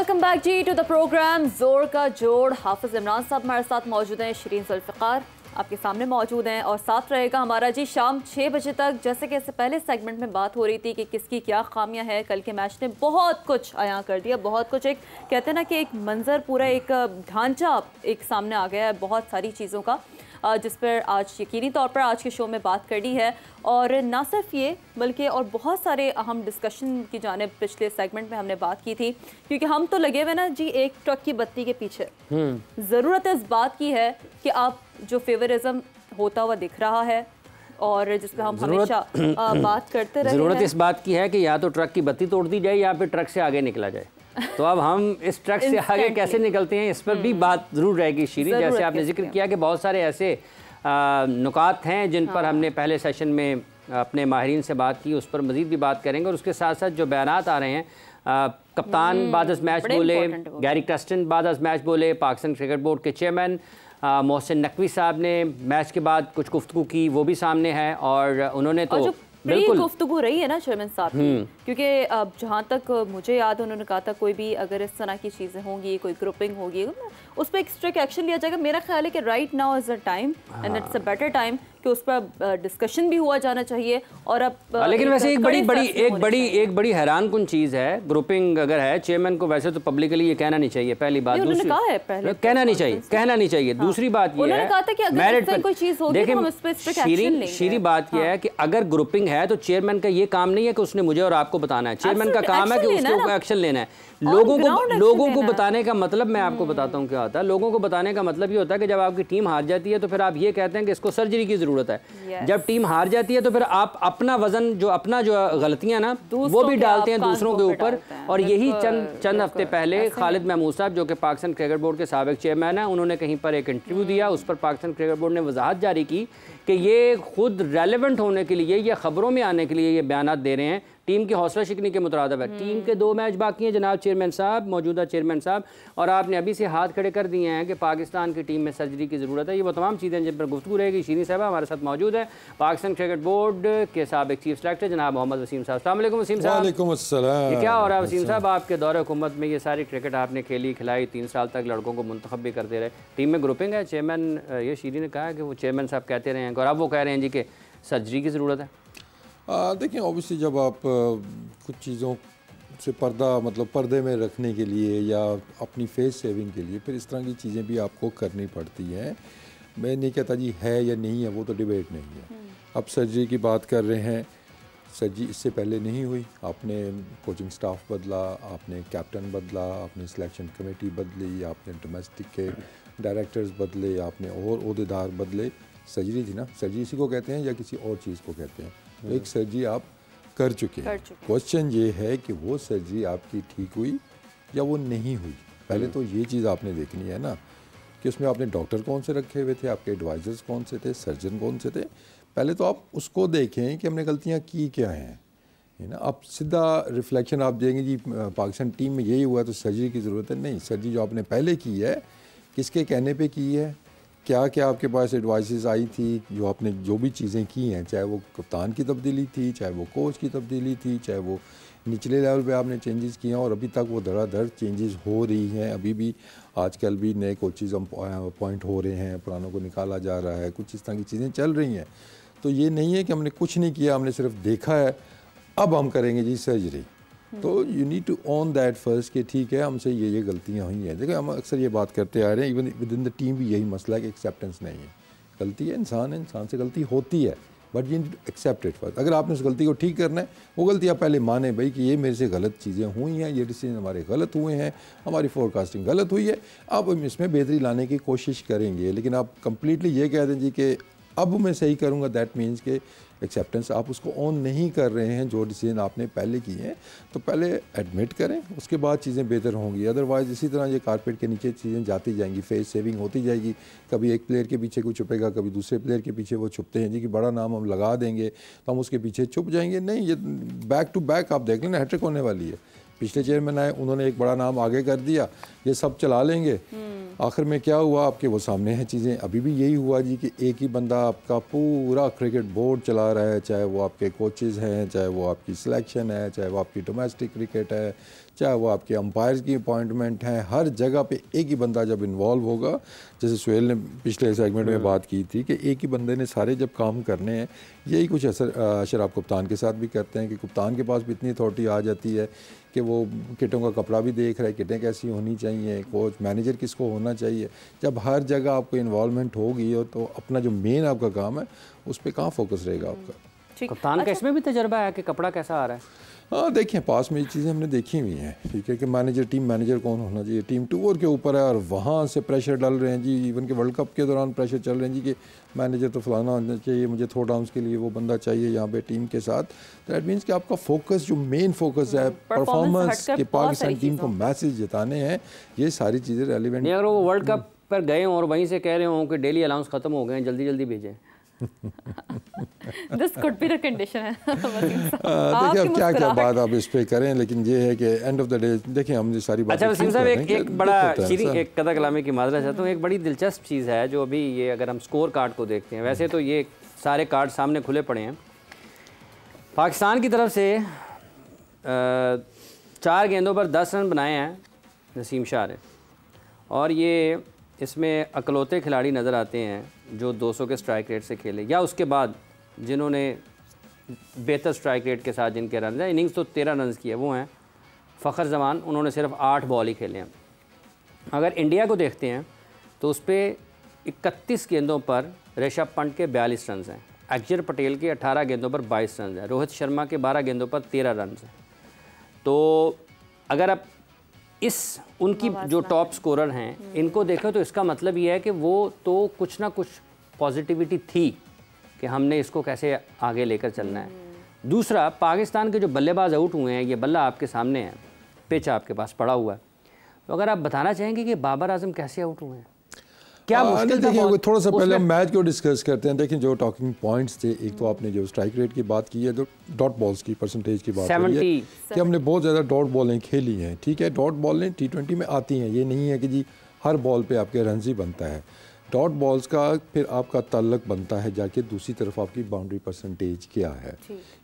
Welcome back जी to the program जोर का जोड़। हाफिज इमरान साहब हमारे साथ मौजूद हैं, शरीन जुल्फ़िकार आपके सामने मौजूद हैं और साथ रहेगा हमारा जी शाम 6 बजे तक। जैसे कि इससे पहले सेगमेंट में बात हो रही थी कि किसकी क्या खामियां है, कल के मैच ने बहुत कुछ अयां कर दिया, बहुत कुछ एक कहते हैं ना कि एक मंजर पूरा एक ढांचा एक सामने आ गया है बहुत सारी चीज़ों का, जिस पर आज यकीनी तौर पर आज के शो में बात करनी है। और ना सिर्फ ये बल्कि और बहुत सारे अहम डिस्कशन की जानिब पिछले सेगमेंट में हमने बात की थी, क्योंकि हम तो लगे हुए ना जी एक ट्रक की बत्ती के पीछे। ज़रूरत इस बात की है कि आप जो फेवरिज्म होता हुआ दिख रहा है और जिस पर हम हमेशा बात करते रहे, ज़रूरत इस बात की है कि या तो ट्रक की बत्ती तोड़ दी जाए या फिर ट्रक से आगे निकला जाए। तो अब हम इस ट्रक से आगे कैसे निकलते हैं इस पर भी बात ज़रूर रहेगी शीरी। जैसे आपने जिक्र किया कि बहुत सारे ऐसे नुकात हैं जिन पर हमने पहले सेशन में अपने माहिरीन से बात की, उस पर मज़ीद भी बात करेंगे। और उसके साथ साथ जो बयानात आ रहे हैं, कप्तान बाद अज़ मैच बोले, गैरी क्रिस्टन बाद अज़ मैच बोले, पाकिस्तान क्रिकेट बोर्ड के चेयरमैन मोहसिन नकवी साहब ने मैच के बाद कुछ गुफ्तगू की, वो भी सामने है। और उन्होंने तो बिल्कुल गुफ्तगू रही है ना चेयरमैन साहब की, क्योंकि जहाँ तक मुझे याद है उन्होंने कहा था कोई भी अगर इस तरह की चीज़ें होंगी, कोई ग्रुपिंग होगी, उस पर एक स्ट्रिक्ट एक्शन लिया जाएगा। मेरा ख्याल है कि right now is a time and it's a better time कि उस पर डिस्कशन भी हुआ जाना चाहिए। और अब लेकिन वैसे एक बड़ी हैरान कुन चीज़ है, ग्रुपिंग अगर है चेयरमैन को वैसे तो पब्लिकली ये कहना नहीं चाहिए, पहली बात। दूसरी कहा है पहले कहना नहीं चाहिए। दूसरी बात ये है, देखिए शीरी बात ये है कि अगर ग्रुपिंग है तो चेयरमैन का ये काम नहीं है कि उसने मुझे और आपको बताना है। चेयरमैन का काम है कि उसको एक्शन लेना है। लोगों को बताने का मतलब, मैं आपको बताता हूँ क्या होता है। लोगों को बताने का मतलब ये होता है कि जब आपकी टीम हार जाती है तो फिर आप ये कहते हैं कि इसको सर्जरी की जरूरत है। जब टीम हार जाती है तो फिर आप अपना वजन जो गलतियां ना वो भी डालते हैं दूसरों के ऊपर। और यही चंद हफ्ते पहले खालिद महमूद साहब जो कि पाकिस्तान क्रिकेट बोर्ड के साबिक चेयरमैन है, उन्होंने कहीं पर एक इंटरव्यू दिया, उस पर पाकिस्तान क्रिकेट बोर्ड ने वजाहत जारी की कि ये खुद रेलेवेंट होने के लिए या खबरों में आने के लिए ये बयान दे रहे हैं, टीम की हौसला शिकनी के मुताबिक है। टीम के 2 मैच बाकी हैं जनाब चेयरमैन साहब, मौजूदा चेयरमैन साहब, और आपने अभी से हाथ खड़े कर दिए हैं कि पाकिस्तान की टीम में सर्जरी की ज़रूरत है। ये वो तमाम चीज़ें जिन पर गुफ्तगू रहेगी। शीरी साहबा हमारे साथ मौजूद है, पाकिस्तान क्रिकेट बोर्ड के साबिक चीफ सेलेक्टर जनाब मोहम्मद वसीम साहब। अस्सलाम वालेकुम वसीम साहब। वालेकुम अस्सलाम। ये क्या हो रहा है वसीम साहब, आपके दौरे हुकूमत में ये सारी क्रिकेट आपने खेली खिलाई, 3 साल तक लड़कों को मुंतखब भी करते रहे, टीम में ग्रुपिंग है। चेयरमैन ये शीरी ने कहा कि वो चेयरमैन साहब कहते रहे हैं और अब वो कह रहे हैं जी कि सर्जरी की ज़रूरत है। देखिए ऑब्वियसली जब आप कुछ चीज़ों से पर्दे में रखने के लिए या अपनी फेस सेविंग के लिए फिर इस तरह की चीज़ें भी आपको करनी पड़ती हैं। मैं नहीं कहता जी है या नहीं है, वो तो डिबेट नहीं है। अब सर्जरी की बात कर रहे हैं, सर्जरी इससे पहले नहीं हुई। आपने कोचिंग स्टाफ बदला, आपने कैप्टन बदला, आपने सिलेक्शन कमेटी बदली, आपने डोमेस्टिक के डायरेक्टर्स बदले, आपने और ओहदेदार बदले। सर्जरी थी ना, सर्जरी इसी को कहते हैं या किसी और चीज़ को कहते हैं। एक सर्जरी आप कर चुके हैं। क्वेश्चन ये है कि वो सर्जरी आपकी ठीक हुई या वो नहीं हुई। पहले तो ये चीज़ आपने देखनी है ना कि उसमें आपने डॉक्टर कौन से रखे हुए थे, आपके एडवाइज़र्स कौन से थे, सर्जन कौन से थे। पहले तो आप उसको देखें कि हमने गलतियाँ की क्या हैं, है ना। अब सीधा रिफ्लेक्शन आप देंगे जी पाकिस्तान टीम में यही हुआ तो सर्जरी की ज़रूरत है। नहीं, सर्जरी जो आपने पहले की है किसके कहने पर की है, क्या क्या आपके पास एडवाइसेस आई थी, जो आपने जो भी चीज़ें की हैं, चाहे वो कप्तान की तब्दीली थी, चाहे वो कोच की तब्दीली थी, चाहे वो निचले लेवल पे आपने चेंजेस किए हैं, और अभी तक वो धड़ाधड़ चेंजेस हो रही हैं। अभी भी आजकल भी नए कोचेज़ अपॉइंट हो रहे हैं, पुरानों को निकाला जा रहा है, कुछ इस तरह की चीज़ें चल रही हैं। तो ये नहीं है कि हमने कुछ नहीं किया, हमने सिर्फ देखा है अब हम करेंगे जी सर्जरी। तो you need to on that first कि ठीक है हमसे ये गलतियाँ हुई हैं। देखिए हम अक्सर ये बात करते आ रहे हैं, even with in the team भी यही मसला है कि एक्सेप्टेंस नहीं है। गलती है, इंसान से गलती होती है, but you need to accept it first. अगर आपने उस गलती को ठीक करना है, वो गलती आप पहले माने भाई कि ये मेरे से गलत चीज़ें हुई हैं, ये डिसीजन हमारे गलत हुए हैं, हमारी फोरकास्टिंग गलत हुई है, अब हम इसमें बेहतरी लाने की कोशिश करेंगे। लेकिन आप कंप्लीटली ये कह दें जी कि अब मैं सही करूँगा, दैट मीन्स के एक्सेप्टेंस आप उसको ऑन नहीं कर रहे हैं। जो डिसीजन आपने पहले किए हैं तो पहले एडमिट करें, उसके बाद चीज़ें बेहतर होंगी। अदरवाइज़ इसी तरह ये कारपेट के नीचे चीज़ें जाती जाएंगी, फेस सेविंग होती जाएगी। कभी एक प्लेयर के पीछे कोई छुपेगा, कभी दूसरे प्लेयर के पीछे वो छुपते हैं जी कि बड़ा नाम हम लगा देंगे तो हम उसके पीछे छुप जाएंगे। नहीं, ये बैक टू बैक आप देख लेना हैट्रिक होने वाली है। पिछले चेयरमैन आए, उन्होंने एक बड़ा नाम आगे कर दिया, ये सब चला लेंगे। आखिर में क्या हुआ आपके वो सामने हैं चीज़ें। अभी भी यही हुआ जी कि एक ही बंदा आपका पूरा क्रिकेट बोर्ड चला रहा है, चाहे वो आपके कोचेज़ हैं, चाहे वो आपकी सिलेक्शन है, चाहे वो आपकी डोमेस्टिक क्रिकेट है, चाहे वो आपके अंपायर्स की अपॉइंटमेंट है, हर जगह पे एक ही बंदा जब इन्वॉल्व होगा, जैसे सुहेल ने पिछले सेगमेंट में बात की थी कि एक ही बंदे ने सारे जब काम करने हैं, यही कुछ असर आप कप्तान के साथ भी करते हैं कि कप्तान के पास भी इतनी अथॉरिटी आ जाती है कि वो किटों का कपड़ा भी देख रहा है, किटें कैसी होनी चाहिए, कोच मैनेजर किसको होना चाहिए। जब हर जगह आपको इन्वॉल्वमेंट होगी तो अपना जो मेन आपका काम है उस पर कहाँ फोकस रहेगा आपका। कप्तान का इसमें भी तजर्बा है कि कपड़ा कैसा आ रहा है? हाँ देखिए, पास में ये चीज़ें हमने देखी हुई हैं, ठीक है, कि मैनेजर टीम मैनेजर कौन होना चाहिए, टीम टूर के ऊपर है और वहाँ से प्रेशर डाल रहे हैं जी। इवन के वर्ल्ड कप के दौरान प्रेशर चल रहे हैं जी कि मैनेजर तो फलाना होना चाहिए, मुझे थ्रो डाउन्स के लिए वो बंदा चाहिए यहाँ पे टीम के साथ। तो दैट मीन्स कि आपका फोकस जो मेन फोकस है परफॉर्मेंस के पाकिस्तान टीम को मैसेज जिताने हैं, ये सारी चीज़ें रेलिवेंट। अगर वो वर्ल्ड कप पर गए और वहीं से कह रहे हों कि डेली अलाउंस ख़त्म हो गए, जल्दी जल्दी भेजें। This could be the condition है। देखिए अब क्या क्या बात आप इस पे करें, लेकिन ये है कि एंड ऑफ द डे देखिए हम ये सारी बात। अच्छा वसीम साहब, एक बड़ा एक कदा कलामी की माजरा चाहता हूँ, एक बड़ी दिलचस्प चीज़ है जो अभी ये अगर हम स्कोर कार्ड को देखते हैं, वैसे तो ये सारे कार्ड सामने खुले पड़े हैं। पाकिस्तान की तरफ से 4 गेंदों पर 10 रन बनाए हैं नसीम शाह ने, और ये इसमें अकलौते खिलाड़ी नज़र आते हैं जो 200 के स्ट्राइक रेट से खेले, या उसके बाद जिन्होंने बेहतर स्ट्राइक रेट के साथ जिनके रन हैं, इनिंग्स तो 13 रन की है, वो हैं फ़खर जमान, उन्होंने सिर्फ 8 बॉल ही खेले हैं। अगर इंडिया को देखते हैं तो उस पर 31 गेंदों पर ऋषभ पंत के 42 रन हैं, अक्षर पटेल के 18 गेंदों पर 22 रन हैं, रोहित शर्मा के 12 गेंदों पर 13 रन हैं। तो अगर आप इस उनकी जो टॉप स्कोरर हैं इनको देखें तो इसका मतलब ये है कि वो तो कुछ ना कुछ पॉजिटिविटी थी कि हमने इसको कैसे आगे लेकर चलना है। दूसरा, पाकिस्तान के जो बल्लेबाज आउट हुए हैं, ये बल्ला आपके सामने है, पिच आपके पास पड़ा हुआ है, तो अगर आप बताना चाहेंगे कि बाबर आजम कैसे आउट हुए हैं, क्या मुश्किल था? देखिए थोड़ा सा पहले हम मैच को डिस्कस करते हैं। देखिए जो टॉकिंग पॉइंट्स थे, एक तो आपने जो स्ट्राइक रेट की बात की है, तो डॉट बॉल्स की परसेंटेज की बात की है कि हमने बहुत ज़्यादा डॉट बॉलें खेली हैं, ठीक है। डॉट बॉलें T20 में आती हैं, ये नहीं है कि जी हर बॉल पे आपके रन ही बनता है। डॉट बॉल्स का फिर आपका ताल्लुक बनता है जाके दूसरी तरफ आपकी बाउंड्री परसेंटेज क्या है,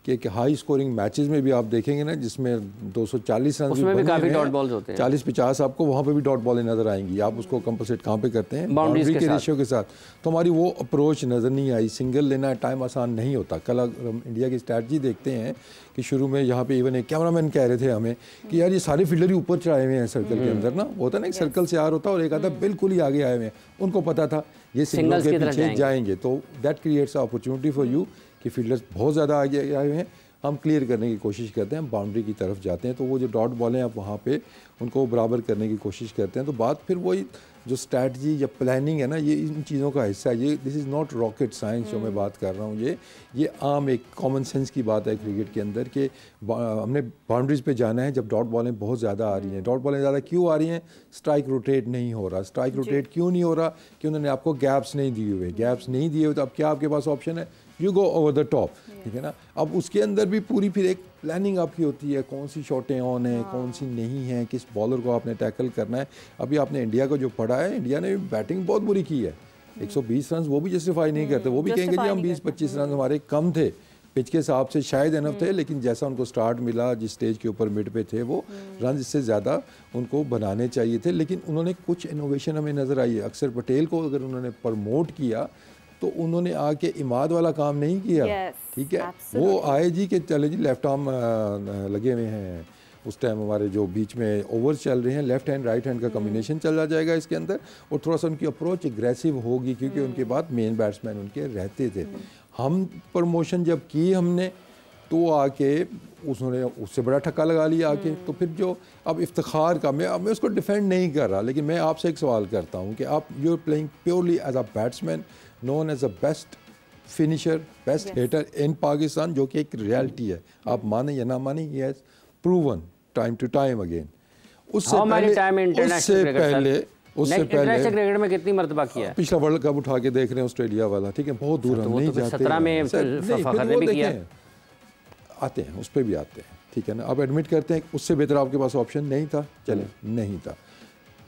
कि हाई स्कोरिंग मैचेस में भी आप देखेंगे ना जिसमें 240 रन उसमें भी काफ़ी डॉट बॉल्स होते हैं, 40-50 आपको वहाँ पे भी डॉट बॉलें नज़र आएंगी। आप उसको कंपलसेट कहाँ पे करते हैं? बाउंड्री के रेशियो के साथ। तो हमारी वो अप्रोच नज़र नहीं आई। सिंगल लेना टाइम आसान नहीं होता। कल हम इंडिया की स्ट्रैटजी देखते हैं कि शुरू में यहाँ पे इवन एक कैमरामैन कह रहे थे हमें कि यार ये सारे फील्डर ही ऊपर चढ़ाए हुए हैं सर्कल के अंदर ना, होता ना एक सर्कल से आर होता है और एक आधा बिल्कुल ही आगे आए हुए हैं। उनको पता था ये सिंगल के पीछे जाएंगे, तो that creates opportunity for you कि फील्डर्स बहुत ज़्यादा आगे आए हुए हैं, हम क्लियर करने की कोशिश करते हैं, बाउंड्री की तरफ जाते हैं, तो वो जो डॉट बॉलें आप वहाँ पे उनको बराबर करने की कोशिश करते हैं। तो बात फिर वही जो स्ट्रैटी या प्लानिंग है ना, ये इन चीज़ों का हिस्सा है। ये this is not rocket science जो मैं बात कर रहा हूँ, ये आम एक कॉमन सेंस की बात है क्रिकेट के अंदर कि हमने बाउंड्रीज़ पे जाना है जब डॉट बॉलें बहुत ज़्यादा आ रही हैं। डॉट बॉलें ज़्यादा क्यों आ रही हैं? स्ट्राइक रोटेट नहीं हो रहा। स्ट्राइक रोटेट क्यों नहीं हो रहा? कि उन्होंने आपको गैप्स नहीं दिए हुए। गैप्स नहीं दिए हुए तो अब क्या आपके पास ऑप्शन है? You go over the top, ठीक है ना। अब उसके अंदर भी पूरी फिर एक प्लानिंग आपकी होती है, कौन सी शॉटें ऑन हैं, कौन सी नहीं हैं, किस बॉलर को आपने टैकल करना है। अभी आपने इंडिया को जो पढ़ा है, इंडिया ने बैटिंग बहुत बुरी की है। 120 रन वो भी जस्टिफाई नहीं करते, वो भी कहेंगे जी हम 20-25 रन हमारे कम थे, पिच के हिसाब से शायद इनफ थे, लेकिन जैसा उनको स्टार्ट मिला, जिस स्टेज के ऊपर मिड पे थे, वो रन इससे ज़्यादा उनको बनाने चाहिए थे। लेकिन उन्होंने कुछ इनोवेशन हमें नज़र आई है। अक्षर पटेल को अगर उन्होंने प्रमोट किया तो उन्होंने आके इमाद वाला काम नहीं किया, ठीक है। वो आए जी कि चले जी लेफ्ट आर्म लगे हुए हैं, उस टाइम हमारे जो बीच में ओवर्स चल रहे हैं, लेफ्ट हैंड राइट हैंड का कॉम्बिनेशन चला जाएगा इसके अंदर, और थोड़ा सा उनकी अप्रोच एग्रेसिव होगी क्योंकि उनके बाद मेन बैट्समैन उनके रहते थे। हम प्रमोशन जब की हमने तो आके उसने उससे बड़ा ठक्का लगा लिया आके। तो फिर जो अब इफ्तिखार का मैं उसको डिफेंड नहीं कर रहा, लेकिन मैं आपसे एक सवाल करता हूँ कि आप you are playing purely as a batsman, known as a best finisher, best hitter in Pakistan, जो कि एक रियलिटी है, आप माने या ना माने, he has proven time to time again। उससे पहले क्रिकेट में कितनी मरतबा किया है? पिछला वर्ल्ड कप उठा के देख रहे हैं ऑस्ट्रेलिया वाला, ठीक है, बहुत दूर हम नहीं जाते। 17 में फखर भी किया, आते हैं उस पर भी आते हैं, ठीक है ना। आप एडमिट करते हैं उससे बेहतर आपके पास ऑप्शन नहीं था, चले नहीं था।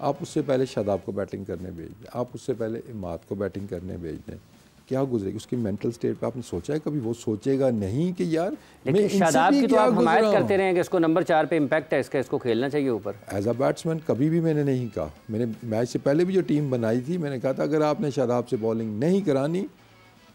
आप उससे पहले शादाब को बैटिंग करने भेज दें, आप उससे पहले इमाद को बैटिंग करने भेज दें, क्या गुजरेगी, उसकी मेंटल स्टेट पे आपने सोचा है कभी? वो सोचेगा नहीं कि यार मैं शादाब की तो आप हमायत करते रहे कि इसको नंबर 4 पे इम्पैक्ट है इसका, इसको खेलना चाहिए ऊपर। एज अ बैट्समैन कभी भी मैंने नहीं कहा, मैंने मैच से पहले भी जो टीम बनाई थी मैंने कहा था अगर आपने शादाब से बॉलिंग नहीं करानी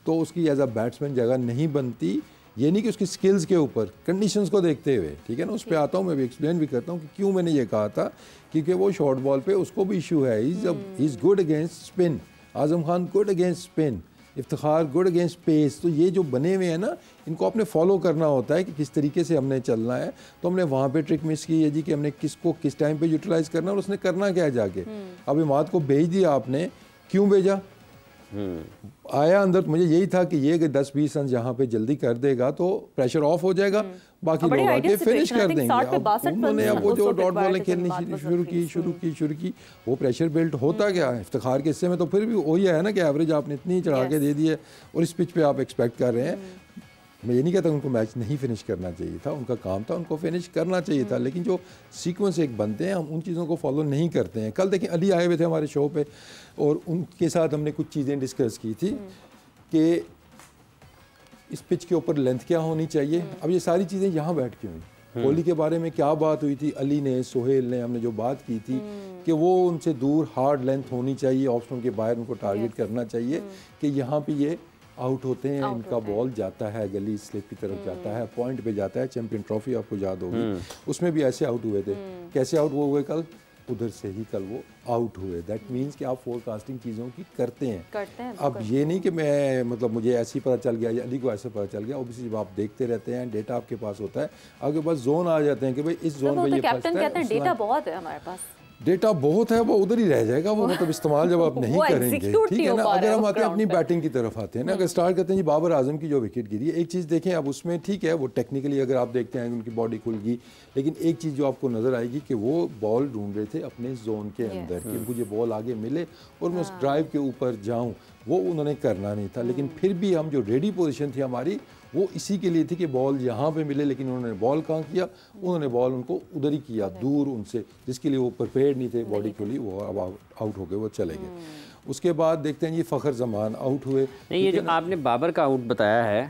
तो उसकी एज अ बैट्समैन जगह नहीं बनती। ये नहीं कि उसकी स्किल्स के ऊपर, कंडीशंस को देखते हुए, ठीक है ना, उस पर आता हूँ मैं भी, एक्सप्लेन भी करता हूँ कि क्यों मैंने ये कहा था, क्योंकि वो शॉर्ट बॉल पे उसको भी इशू है। He is good against spin, Azam Khan good against spin, Iftikhar good against pace. तो ये जो बने हुए हैं ना, इनको आपने फॉलो करना होता है कि किस तरीके से हमने चलना है। तो हमने वहाँ पे ट्रिक मिस की है जी कि हमने किसको किस टाइम पे यूटिलाइज़ करना है और उसने करना क्या है जाके। अब इमाद को भेज दिया आपने, क्यों भेजा? आया अंदर, मुझे यही था कि ये 10-20 रन यहाँ पे जल्दी कर देगा तो प्रेशर ऑफ हो जाएगा, बाकी लोग आके फिनिश कर देंगे। उन्होंने अब वो जो डॉट बॉलिंग खेलनी शुरू की वो प्रेशर बिल्ड होता क्या है। इफ्तिखार के हिस्से में तो फिर भी वही है ना कि एवरेज आपने इतनी चढ़ा के दे दी है और इस पिच पे आप एक्सपेक्ट कर रहे हैं। मैं ये नहीं कहता उनको मैच नहीं फिनिश करना चाहिए था, उनका काम था, उनको फिनिश करना चाहिए था, लेकिन जो सीक्वेंस एक बनते हैं हम उन चीज़ों को फॉलो नहीं करते हैं। कल देखें अली आए हुए थे हमारे शो पे और उनके साथ हमने कुछ चीज़ें डिस्कस की थी कि इस पिच के ऊपर लेंथ क्या होनी चाहिए। अब ये सारी चीज़ें यहाँ बैठ के हुई, कोहली के बारे में क्या बात हुई थी, अली ने, सोहेल ने, हमने जो बात की थी कि वो उनसे दूर हार्ड लेंथ होनी चाहिए, ऑप्शन के बाहर उनको टारगेट करना चाहिए कि यहाँ पे ये आउट होते हैं, इनका बॉल जाता है गली स्लिप की तरफ जाता है, पॉइंट पे जाता है। चैंपियन ट्रॉफी आपको याद होगी, उसमें भी ऐसे आउट हुए थे। कैसे आउट वो हुए कल? उधर से ही कल वो आउट हुए। दैट मीन्स कि आप फोरकास्टिंग चीज़ों की करते हैं। अब ये नहीं कि मैं मतलब मुझे ऐसे ही पता चल गया या अली को ऐसे पता चल गया। ऑब्वियसली जब आप देखते रहते हैं, डेटा आपके पास होता है, आपके पास जोन आ जाते हैं कि भाई इस जोन में ये फंसता है। डेटा बहुत है हमारे पास, डेटा बहुत है, वो उधर ही रह जाएगा, वो मतलब इस्तेमाल जब आप नहीं करेंगे, ठीक है ना। अगर हम आते हैं अपनी बैटिंग की तरफ आते हैं ना, अगर स्टार्ट करते हैं जी बाबर आजम की जो विकेट गिरी है, एक चीज़ देखें अब उसमें, ठीक है वो टेक्निकली अगर आप देखते हैं उनकी बॉडी खुल गई, लेकिन एक चीज़ जो आपको नज़र आएगी कि वो बॉल ढूंढ रहे थे अपने जोन के अंदर कि मुझे बॉल आगे मिले और मैं उस ड्राइव के ऊपर जाऊँ, वो उन्होंने करना नहीं था। लेकिन फिर भी हम जो रेडी पोजीशन थी हमारी वो इसी के लिए थी कि बॉल यहाँ पे मिले, लेकिन उन्होंने बॉल कहाँ किया, उन्होंने बॉल उनको उधर ही किया, दूर उनसे, जिसके लिए वो प्रिपेयर्ड नहीं थे बॉडी खुली, वो अब आउट हो गए, वो चले गए। उसके बाद देखते हैं ये फ़खर जमान आउट हुए। नहीं, ये जो आपने बाबर का आउट बताया है,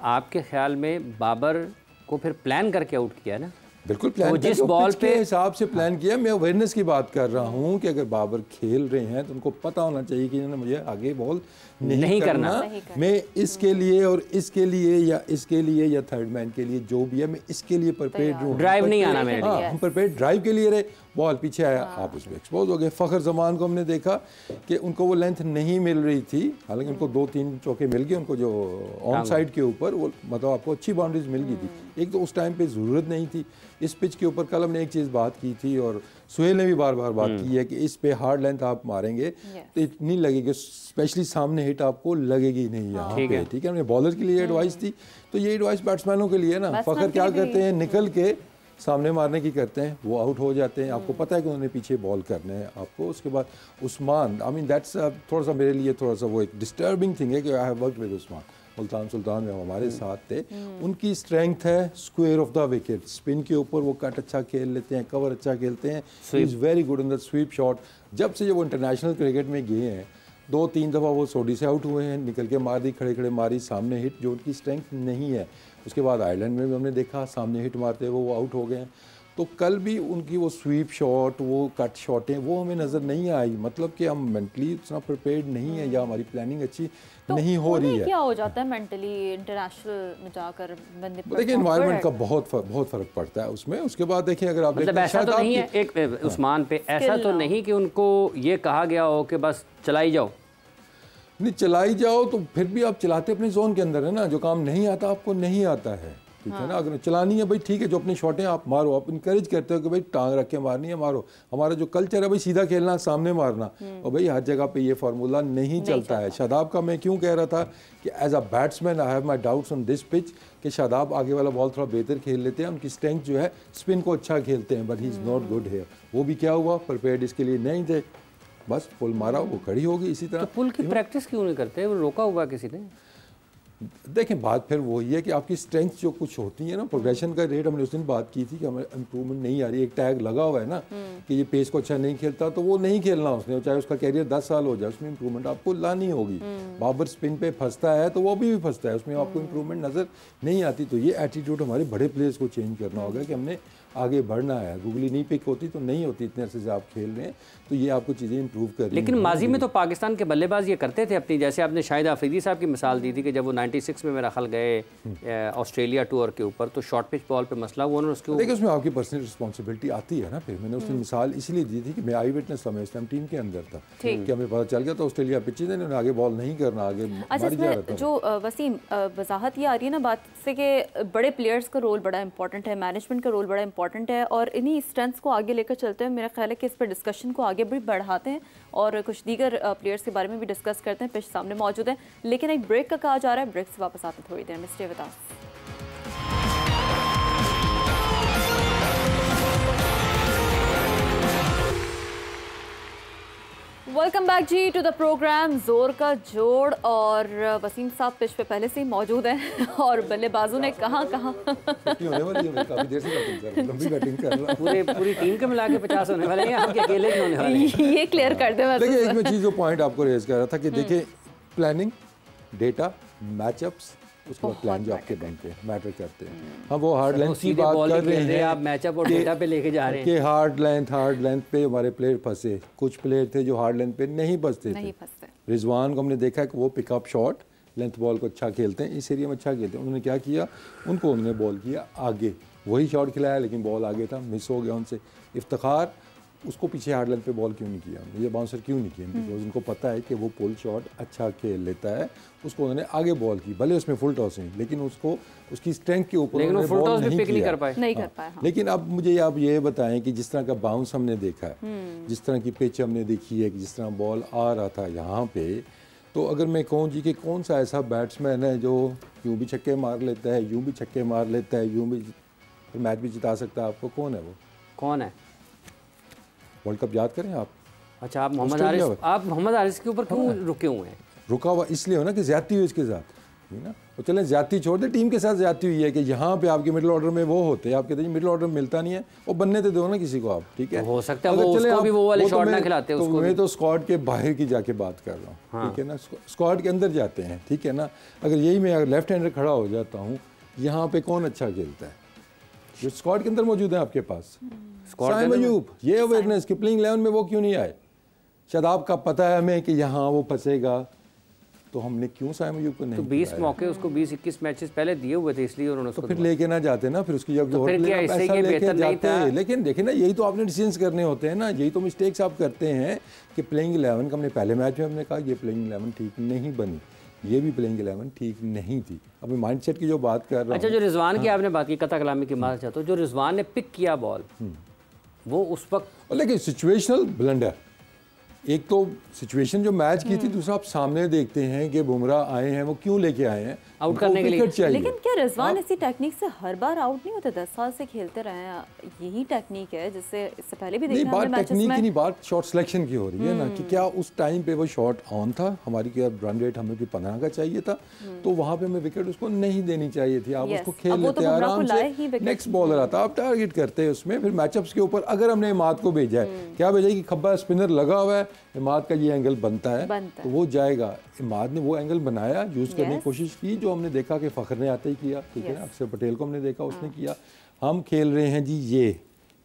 आपके ख्याल में बाबर को फिर प्लान करके आउट किया ना? बिल्कुल प्लान, तो जिस बॉल पे हिसाब से प्लान किया। मैं अवेयरनेस की बात कर रहा हूँ कि अगर बाबर खेल रहे हैं तो उनको पता होना चाहिए कि इन्होंने मुझे आगे बॉल नहीं करना। मैं इसके लिए और इसके लिए या इसके लिए या थर्ड मैन के लिए जो भी है, मैं इसके लिए प्रिपेयर्ड हूँ। ड्राइव नहीं आना मेरे लिए। हम प्रिपेयर्ड ड्राइव के लिए रहे, बॉल पीछे आया, आप उसमें एक्सपोज हो गए। फ़खर जमान को हमने देखा कि उनको वो लेंथ नहीं मिल रही थी, हालांकि उनको 2-3 चौके मिल गए, उनको जो ऑन साइड के ऊपर वो मतलब आपको अच्छी बाउंड्रीज मिल गई थी। एक तो उस टाइम पे ज़रूरत नहीं थी इस पिच के ऊपर। कल हमने एक चीज़ बात की थी और सुहेल ने भी बार बार बात की है कि इस पे हार्ड लेंथ आप मारेंगे तो इतनी लगेगी, स्पेशली सामने हिट आपको लगेगी नहीं यहाँ पे, ठीक है। हमने बॉलर के लिए एडवाइस दी, तो ये एडवाइस बैट्समैनों के लिए ना। फ़खर क्या करते हैं, निकल के सामने मारने की करते हैं, वो आउट हो जाते हैं। आपको पता है कि उन्होंने पीछे बॉल करने हैं आपको। उसके बाद उस्मान, आई मीन दैट्स थोड़ा सा मेरे लिए थोड़ा सा वो एक डिस्टर्बिंग थिंग है कि I have worked with Usman. Multan Sultan में हमारे साथ थे, उनकी स्ट्रेंथ है square of the wicket, spin के ऊपर वो कट अच्छा खेल लेते हैं, कवर अच्छा खेलते हैं, he is very good in the sweep shot. जब से वो इंटरनेशनल क्रिकेट में गए हैं 2-3 दफ़ा वो सोडी से आउट हुए हैं, निकल के मार दी, खड़े खड़े मारी, सामने हिट, जो उनकी स्ट्रेंथ नहीं है। उसके बाद आयरलैंड में भी हमने देखा सामने हिट मारते हुए वो आउट हो गए हैं। तो कल भी उनकी वो स्वीप शॉट, वो कट शॉटें, वो हमें नज़र नहीं आई। मतलब कि हम मेंटली उतना प्रिपेयर्ड नहीं है या हमारी प्लानिंग अच्छी तो नहीं हो रही है। क्या हो जाता है मेंटली इंटरनेशनल में जाकर बंदे? देखिए एनवायरनमेंट का बहुत फ़र्क पड़ता है उसमें। उसके बाद देखिए अगर आप मतलब ऐसा तो नहीं है एक उस्मान पे ऐसा तो नहीं कि उनको ये कहा गया हो कि बस चलाई जाओ, नहीं चलाई जाओ, तो फिर भी आप चलाते अपने जोन के अंदर है ना। जो काम नहीं आता आपको नहीं आता है, ठीक है ना। अगर चलानी है भाई ठीक है, जो अपनी शॉटें आप मारो, आप इनकरेज करते हो कि भाई टांग रख के मारनी है मारो। हमारा जो कल्चर है भाई सीधा खेलना, सामने मारना, और भाई हर जगह पे ये फार्मूला नहीं चलता है। शादाब का मैं क्यों कह रहा था कि as a batsman I have my doubts on this pitch कि शादाब आगे वाला बॉल थोड़ा बेहतर खेल लेते हैं, उनकी स्ट्रेंथ जो है स्पिन को अच्छा खेलते हैं, but he is not good here. वो भी क्या हुआ, प्रिपेयर्ड इसके लिए नहीं थे, बस पुल मारा, वो खड़ी होगी। इसी तरह तो पुल की प्रैक्टिस क्यों नहीं करते, वो रोका हुआ किसी ने? देखें बात फिर वही है कि आपकी स्ट्रेंथ जो कुछ होती है ना, प्रोग्रेशन का रेट हमने उस दिन बात की थी कि हमें इंप्रूवमेंट नहीं आ रही। एक टैग लगा हुआ है ना कि ये पेस को अच्छा नहीं खेलता, तो वो नहीं खेलना उसने, चाहे उसका कैरियर 10 साल हो जाए, उसमें इंप्रूवमेंट आपको लानी होगी। बाबर स्पिन पे फंसता है तो वो भी फंसता है, उसमें आपको इंप्रूवमेंट नज़र नहीं आती। तो ये एटीट्यूड हमारे बड़े प्लेयर्स को चेंज करना होगा कि हमने आगे बढ़ना है। गूगली नहीं पिक होती तो नहीं होती, इतने अरसे से आप खेल रहे हैं तो ये आपको चीज़ें इंप्रूव कर रही हैं। लेकिन माजी में तो पाकिस्तान के बल्लेबाज ये करते थे अपनी, जैसे आपने शाहिद आफरीदी साहब की मिसाल दी थी कि जब वो 96 में मेरा ख्याल गए ऑस्ट्रेलिया टूर के ऊपर, तो शॉर्ट पिच बॉल पे मसला हुआ, उन्होंने उसके देखिए उसमें आपकी पर्सनल रिस्पॉन्सिबिलिटी आती है ना। फिर मैंने उसकी मिसाल इसलिए दी थी कि मैं आई विटनेस था, मैं इस टाइम टीम के अंदर था, कि हमें पता चल गया तो ऑस्ट्रेलिया पिचेज ने आगे बॉल नहीं करना, आगे अच्छा इसमें जो वसीम वजाहत ये आ रही है ना बात से कि बड़े प्लेयर्स का रोल बड़ा इंपॉर्टेंट है, मैनेजमेंट का रोल बड़ा इंपॉर्टेंट है, और इन्हीं स्ट्रेंथ्स को आगे लेकर चलते हैं मेरा ख्याल है कि इस पर डिस्कशन को आगे भी बढ़ाते हैं और कुछ दीगर प्लेयर्स के बारे में भी डिस्कस करते हैं। पिच सामने मौजूद है, लेकिन एक ब्रेक का कहा जा रहा है, ब्रेक से वापस आते हैं थोड़ी देर में। Stay with us. Welcome back जी टू द प्रोग्राम जोर का जोड़। और वसीम साहब पिच पे पहले से ही मौजूद हैं और बल्लेबाजों ने कहाँ पूरी टीम के मिला के 50 होने वाले हैं, हम अकेले ही होने वाले हैं। ये क्लियर कर दें। देखिए एक मैं चीज़ जो पॉइंट आपको रेज कर रहा था कि देखिए प्लानिंग, डेटा, मैचअप्स, उसके बाद प्लान जो आपके बनते हैं मैटर करते हैं। हम वो हार्ड लेंथ की बात कर रहे हैं, आप मैचअप और डेटा पे लेके जा रहे हैं कि हार्ड लेंथ पे हमारे प्लेयर फंसे। कुछ प्लेयर थे जो हार्ड लेंथ पे नहीं फंसते थे। रिजवान को हमने देखा कि वो पिकअप शॉट लेंथ बॉल को अच्छा खेलते हैं, इस एरिया में अच्छा खेलते हैं। उन्होंने क्या किया, उन्होंने बॉल किया आगे, वही शॉट खिलाया लेकिन बॉल आगे था, मिस हो गया उनसे। इफ्तिखार उसको पीछे हार्ड लेंथ पे बॉल क्यों नहीं किया, ये बाउंसर क्यों नहीं किया, बिकॉज उनको पता है कि वो पुल शॉट अच्छा खेल लेता है। उसको उन्होंने आगे बॉल की, भले उसमें फुल टॉस है लेकिन उसको उसकी स्ट्रेंथ के ऊपर बॉल नहीं कर पाए। लेकिन अब मुझे आप ये बताएं कि जिस तरह का बाउंस हमने देखा है, जिस तरह की पिच हमने देखी है कि जिस तरह बॉल आ रहा था यहाँ पे, तो अगर मैं कहूँ जी कि कौन सा ऐसा बैट्समैन है जो यूँ भी छक्के मार लेता है, यूँ भी छक्के मार लेता है, यूँ भी मैच भी जिता सकता है, आपको कौन है वो? कौन है? वर्ल्ड कप याद करें आप। अच्छा आप मोहम्मद हारिस के ऊपर क्यों रुके हुए हैं? रुका हुआ इसलिए हो ना कि ज्यादती हुई इसके साथ, है ना। तो चलें ज्यादती छोड़ दे, टीम के साथ ज्यादती हुई है कि यहाँ पे आपके मिडिल ऑर्डर में वो होते हैं, आप कहते हैं मिडिल ऑर्डर मिलता नहीं है, वो बनने तो दो ना किसी को आप, ठीक है। हो सकता है वो उसको भी वो वाले शॉट ना खिलाते हैं उसको। मैं तो स्क्वाड के बाहर की जाके बात कर रहा हूँ, ठीक है ना। स्क्वाड के अंदर जाते हैं, ठीक है ना। अगर यही मैं अगर लेफ्ट हैंडर खड़ा हो जाता हूँ, यहाँ पे कौन अच्छा खेलता है जो स्क्वाड के अंदर मौजूद है आपके पास? साइम अयूब। ये अवेयरनेस कि प्लेइंग 11 में वो क्यों नहीं आए? शायद आपका पता है हमें कि यहाँ वो फंसेगा, तो हमने क्यों साइम अयूब को नहीं? तो 20 मौके उसको 20-21 मैचेस पहले दिए हुए थे, इसलिए उन्होंने तो फिर लेके ना जाते ना, फिर उसकी जब तो फिर क्या इससे ये बेहतर नहीं था? लेकिन देखिए ना, यही तो आपने डिसीजंस करने होते हैं ना, यही तो मिस्टेक्स आप करते हैं कि प्लेइंग 11 का हमने पहले मैच में हमने कहा ये प्लेइंग 11 ठीक नहीं बनी, ये भी प्लेइंग 11 ठीक नहीं थी। अब मैं माइंडसेट की जो बात कर रहा हूँ। अच्छा जो रिजवान की आपने बात की, कथा कलामी की बात चाहता हूँ, जो रिजवान ने पिक किया बॉल वो उस वक्त, लेकिन सिचुएशनल ब्लंडर, एक तो सिचुएशन जो मैच की थी, दूसरा आप सामने देखते हैं कि बुमराह आए हैं, वो क्यों लेके आए हैं आउट करने के लिए। लेकिन क्या रिजवान इसी टेक्निक से हर बार आउट नहीं होते? 10 साल से खेलते रहे हैं, यही टेक्निक है जिससे इससे पहले भी देखा हमने मैचेस में। टेक्निक की नहीं, बात शॉट सिलेक्शन की हो रही है ना, कि क्या उस टाइम पे वो शॉट ऑन था, हमारी क्या रन रेट हमें भी 15 का चाहिए था, तो वहाँ पे हमें विकेट उसको नहीं देनी चाहिए थी। आप उसको खेल लेते आराम से, नेक्स्ट बॉलर आता, आप टारगेट करते हैं उसमें। फिर मैचअप्स के ऊपर अगर हमने इमाद को भेजा है, क्या भेजा कि खब्बा स्पिनर लगा हुआ है, इमाद का ये एंगल बनता है तो वो जाएगा। इमाद ने वो एंगल बनाया, यूज़ करने की कोशिश की, जो हमने देखा कि फ़खर ने आते ही किया, ठीक है ना। अक्षर पटेल को हमने देखा उसने किया। हम खेल रहे हैं जी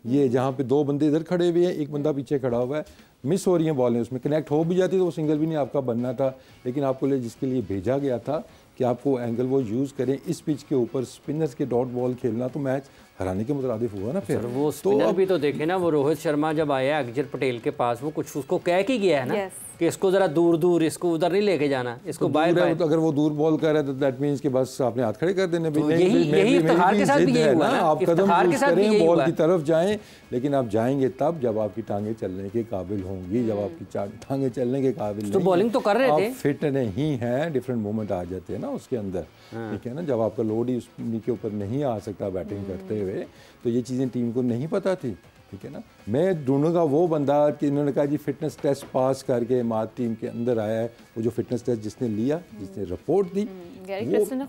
ये जहाँ पे 2 बंदे इधर खड़े हुए हैं, एक बंदा पीछे खड़ा हुआ है, मिस हो रही हैं बॉलें, उसमें कनेक्ट हो भी जाती तो वो सिंगल भी नहीं आपका बनना था। लेकिन आपको जिसके लिए भेजा गया था कि आपको एंगल वो यूज़ करें, इस पिच के ऊपर स्पिनर्स के डॉट बॉल खेलना, तो मैच हराने के मुतरादिफ हुआ ना। फिर वो स्पिनर भी तो देखे ना, वो रोहित शर्मा जब आया अक्षर पटेल के पास, वो कुछ उसको कह के गया है ना कि इसको जरा दूर इसको उधर नहीं लेके जाना, इसको बाहर। तो अगर वो दूर बॉल कर रहा है तो दैट मींस कि बस आपने हाथ खड़े कर देने। यही इफ्तिखार के साथ भी यही हुआ ना, आप कदम यूज करें, बॉल की तरफ जाएं, लेकिन आप जाएंगे तब जब आपकी टांगे चलने के काबिल होंगी। जब आपकी टांगे चलने के काबिल तो बॉलिंग तो कर रहे थे, फिट नहीं है, डिफरेंट मूवमेंट आ जाते हैं ना उसके अंदर, ठीक है ना। जब आपका लोड ही के ऊपर नहीं आ सकता बैटिंग करते हुए, तो ये चीज़ें टीम को नहीं पता थी। ठीक है ना। मैं ढूंढूंगा वो बंदा कि इन्होंने कहा जी फिटनेस टेस्ट पास करके माद टीम के अंदर आया है, वो जो फिटनेस टेस्ट जिसने लिया, जिसने रिपोर्ट दी,